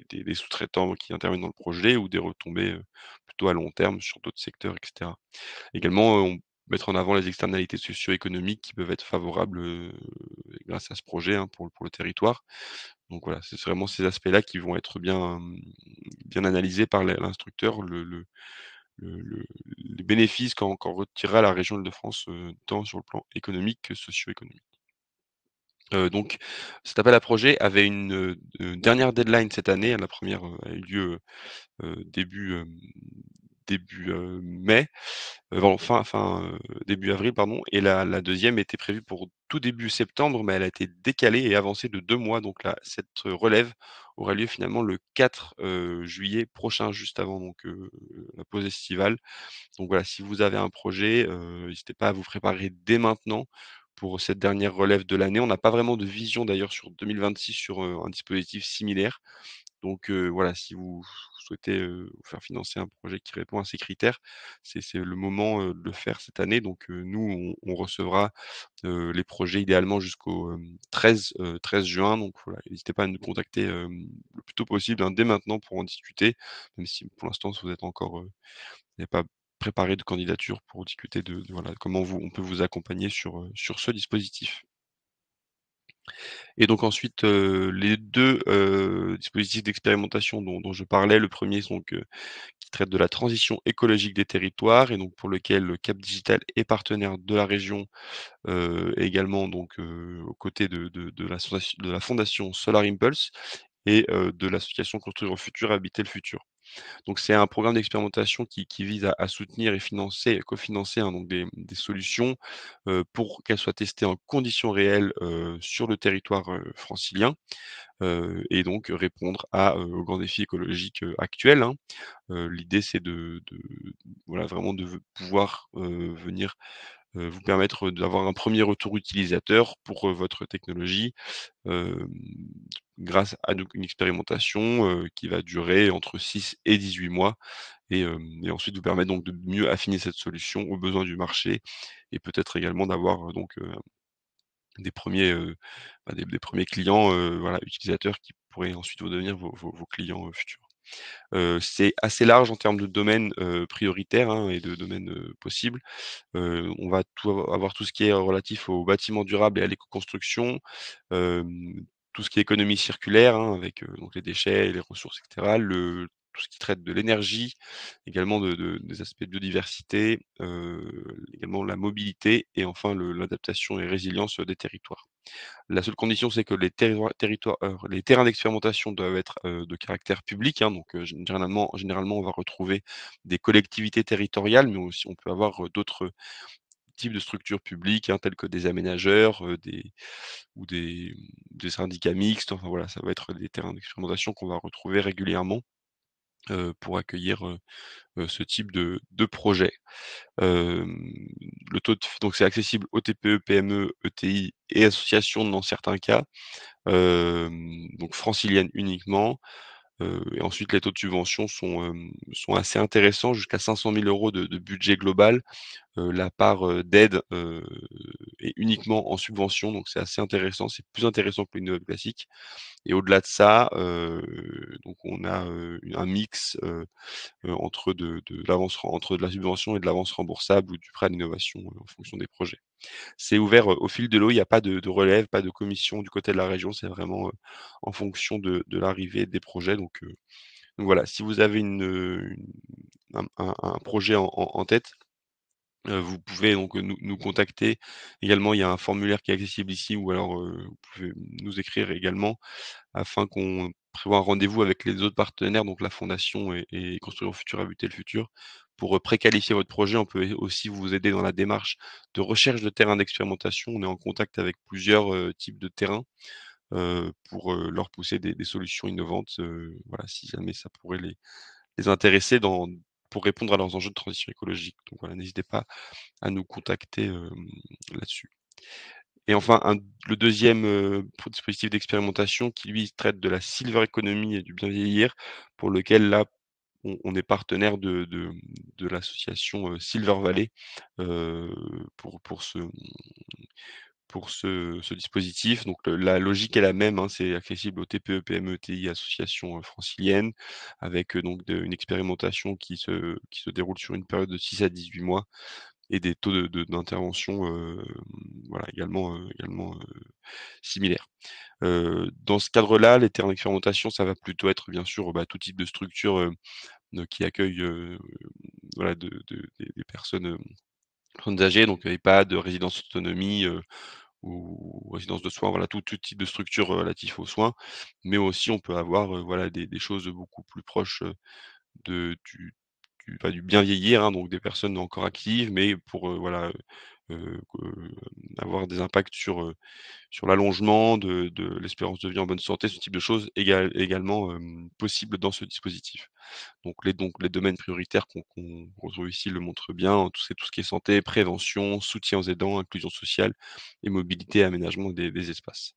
des sous-traitants qui interviennent dans le projet ou des retombées, plutôt à long terme sur d'autres secteurs et cetera. Également, mettre en avant les externalités socio-économiques qui peuvent être favorables, grâce à ce projet, hein, pour le territoire. Donc voilà, c'est vraiment ces aspects-là qui vont être bien analysés par l'instructeur, les bénéfices qu'en retirera la région Île-de-France, tant sur le plan économique que socio-économique. Donc cet appel à projet avait une dernière deadline cette année. La première a eu lieu, début, mai, bon début avril pardon, et la 2e était prévue pour tout début septembre, mais elle a été décalée et avancée de 2 mois. Donc là, cette relève aura lieu finalement le 4 juillet prochain, juste avant donc la pause estivale. Donc voilà, si vous avez un projet, n'hésitez pas à vous préparer dès maintenant pour cette dernière relève de l'année. On n'a pas vraiment de vision d'ailleurs sur 2026 sur, un dispositif similaire. Donc voilà, si vous souhaitez, vous faire financer un projet qui répond à ces critères, c'est le moment, de le faire cette année. Donc nous, on recevra, les projets idéalement jusqu'au, 13 juin. Donc voilà, n'hésitez pas à nous contacter, le plus tôt possible, hein, dès maintenant pour en discuter, même si pour l'instant vous êtes encore, n'avez pas préparé de candidature pour discuter de voilà, comment on peut vous accompagner sur ce dispositif. Et donc ensuite, les 2 dispositifs d'expérimentation dont je parlais, le premier donc qui traite de la transition écologique des territoires et donc pour lequel le Cap Digital est partenaire de la région, également donc aux côtés de la fondation Solar Impulse et de l'association Construire le futur, habiter le futur. Donc c'est un programme d'expérimentation qui vise à soutenir et financer, cofinancer, hein, donc des solutions, pour qu'elles soient testées en conditions réelles, sur le territoire, francilien, et donc répondre aux grands défis écologiques, actuels, hein. L'idée c'est de voilà, vraiment pouvoir, venir, vous permettre d'avoir un premier retour utilisateur pour, votre technologie, hem, grâce à donc une expérimentation, qui va durer entre 6 et 18 mois et ensuite vous permettre donc de mieux affiner cette solution aux besoins du marché et peut-être également d'avoir, donc des premiers, des premiers clients, voilà, utilisateurs qui pourraient ensuite vous devenir vos clients, futurs. C'est assez large en termes de domaines, prioritaires, hein, et de domaines, possibles. On va avoir tout ce qui est relatif aux bâtiments durables et à l'éco-construction, tout ce qui est économie circulaire, hein, avec, donc les déchets, les ressources et cetera. tout ce qui traite de l'énergie, également des aspects de biodiversité, également la mobilité et enfin l'adaptation et résilience, des territoires. La seule condition, c'est que les terrains d'expérimentation doivent être, de caractère public, hein, donc généralement, on va retrouver des collectivités territoriales, mais aussi on peut avoir, d'autres types de structures publiques, hein, telles que des aménageurs, des syndicats mixtes, enfin voilà, ça va être des terrains d'expérimentation qu'on va retrouver régulièrement, pour accueillir, ce type de projet. Hem, le taux de f Donc c'est accessible aux TPE, PME, ETI et associations dans certains cas, donc franciliennes uniquement, et ensuite les taux de subvention sont assez intéressants, jusqu'à 500 000 € de budget global. La part, d'aide, est uniquement en subvention, donc c'est assez intéressant, c'est plus intéressant que l'innov classique et au-delà de ça, donc on a, un mix, entre de la subvention et de l'avance remboursable ou du prêt à l'innovation, en fonction des projets. C'est ouvert, au fil de l'eau, il y a pas de relève, pas de commission du côté de la région, c'est vraiment, en fonction de l'arrivée des projets donc voilà, si vous avez un projet en tête, vous pouvez donc, nous contacter. Également, il y a un formulaire qui est accessible ici ou alors, vous pouvez nous écrire également afin qu'on prévoie un rendez-vous avec les autres partenaires, donc la fondation et Construire le futur, habiter le futur, pour, préqualifier votre projet. On peut aussi vous aider dans la démarche de recherche de terrains d'expérimentation. On est en contact avec plusieurs, types de terrains, pour, leur pousser des solutions innovantes, voilà, si jamais ça pourrait les intéresser pour répondre à leurs enjeux de transition écologique. Donc voilà, n'hésitez pas à nous contacter, là-dessus. Et enfin, le deuxième dispositif d'expérimentation qui lui traite de la silver economy et du bien vieillir, pour lequel là, on est partenaire de l'association, Silver Valley, heu, pour ce dispositif. Donc la logique est la même, hein, c'est accessible aux TPE, PME, TI, associations, franciliennes avec, donc une expérimentation qui se déroule sur une période de 6 à 18 mois et des taux d'intervention, voilà également, similaires. Dans ce cadre-là, les terrains d'expérimentation, ça va plutôt être bien sûr, bah, tout type de structure, qui accueille, voilà des personnes âgées, donc EHPAD, résidence autonomie, ou résidence de soins, voilà tout type de structure relatif aux soins. Mais aussi on peut avoir, voilà des choses beaucoup plus proches, de du bien vieillir, hein, donc des personnes encore actives, mais pour, voilà, avoir des impacts sur l'allongement de l'espérance de vie en bonne santé, ce type de choses également, possible dans ce dispositif. Donc les domaines prioritaires qu'on retrouve ici le montrent bien, hein, tout ce qui est santé, prévention, soutien aux aidants, inclusion sociale et mobilité et aménagement des espaces.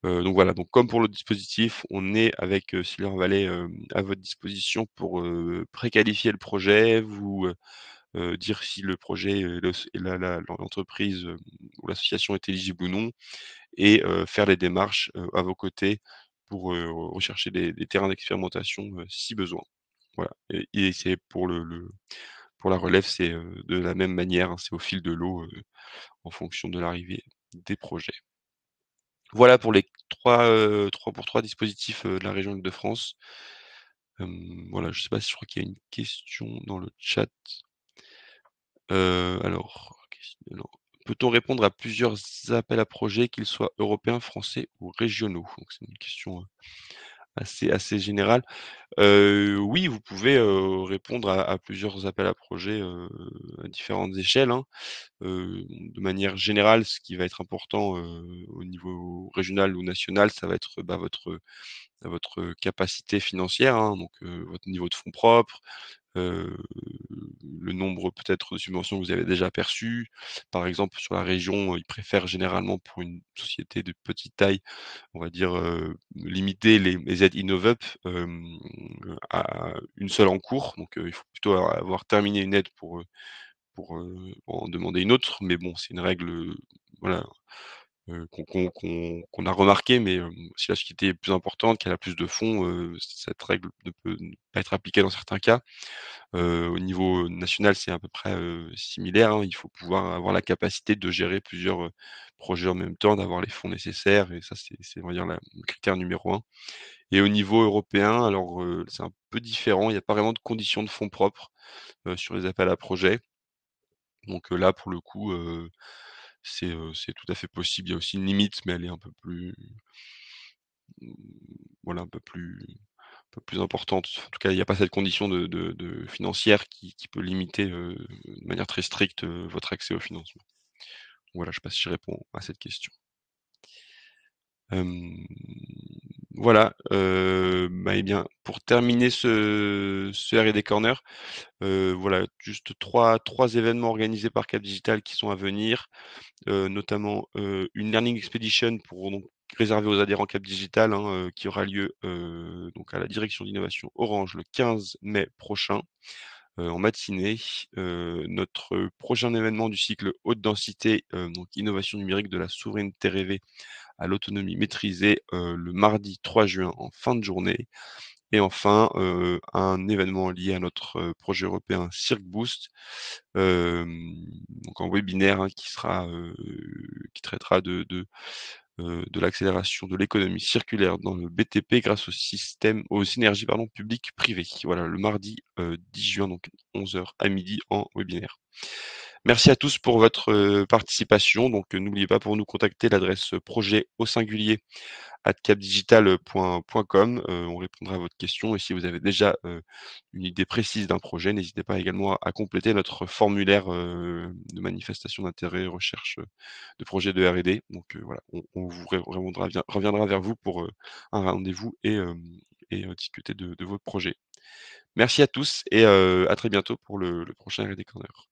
Donc voilà, donc comme pour le dispositif, on est avec, Silver Valley, à votre disposition pour, préqualifier le projet, dire si le projet, l'entreprise, ou l'association est éligible ou non et faire les démarches, à vos côtés pour, rechercher des terrains d'expérimentation, si besoin. Voilà et c'est pour la relève, c'est, de la même manière, hein, c'est au fil de l'eau, en fonction de l'arrivée des projets. Voilà pour les 3 dispositifs, de la région Île-de-France. Voilà, je sais pas si je crois qu'il y a une question dans le chat. Alors, peut-on répondre à plusieurs appels à projets, qu'ils soient européens, français ou régionaux? Donc c'est une question, assez générale. Oui, vous pouvez, répondre à plusieurs appels à projets, à différentes échelles, hein. De manière générale, ce qui va être important, au niveau régional ou national, ça va être, bah, votre capacité financière, hein, donc votre niveau de fonds propres, heu, le nombre peut-être de subventions que vous avez déjà perçues. Par exemple, sur la région, ils préfèrent généralement pour une société de petite taille, on va dire, limiter les aides Innovup, à une seule en cours. Donc il faut plutôt avoir terminé une aide pour en demander une autre. Mais bon, c'est une règle, voilà, qu'on a remarqué, mais si la société est plus importante, qu'elle a plus de fonds, cette règle ne peut ne pas être appliquée dans certains cas. Au niveau national, c'est à peu près, similaire, hein. Il faut pouvoir avoir la capacité de gérer plusieurs, projets en même temps, d'avoir les fonds nécessaires et ça, c'est on va dire le critère numéro un. Et au niveau européen, alors, c'est un peu différent. Il y a pas vraiment de conditions de fonds propres, sur les appels à projets. Donc, là, pour le coup, c'est tout à fait possible. Il y a aussi une limite, mais elle est un peu plus, mmh, voilà, un peu plus importante. En tout cas, il n'y a pas cette condition de financière qui peut limiter, de manière très stricte, votre accès au financement. Voilà, je ne sais pas si je réponds à cette question. Hem, voilà, bah, eh bien, pour terminer ce R&D Corner, voilà, juste trois événements organisés par Cap Digital qui sont à venir, notamment, une Learning Expedition pour donc réservée aux adhérents Cap Digital, hein, qui aura lieu, donc à la direction d'innovation Orange le 15 mai prochain, en matinée. Notre prochain événement du cycle haute densité, donc innovation numérique de la souveraineté rêvée à l'autonomie maîtrisée, le mardi 3 juin en fin de journée. Et enfin, un événement lié à notre, projet européen Cirque Boost, donc en webinaire, hein, qui traitera de l'accélération de l'économie circulaire dans le BTP grâce aux synergies pardon, publiques-privées. Voilà, le mardi, 10 juin, donc 11 heures à midi en webinaire. Merci à tous pour votre, participation. Donc, n'oubliez pas pour nous contacter l'adresse, projet au singulier @capdigital.com. On répondra à votre question et si vous avez déjà, une idée précise d'un projet, n'hésitez pas également à compléter notre formulaire, de manifestation d'intérêt, recherche, de projet de R&D. Donc, voilà, on vous reviendra vers vous pour, un rendez-vous et discuter de votre projet. Merci à tous et à très bientôt pour le prochain R&D Corner.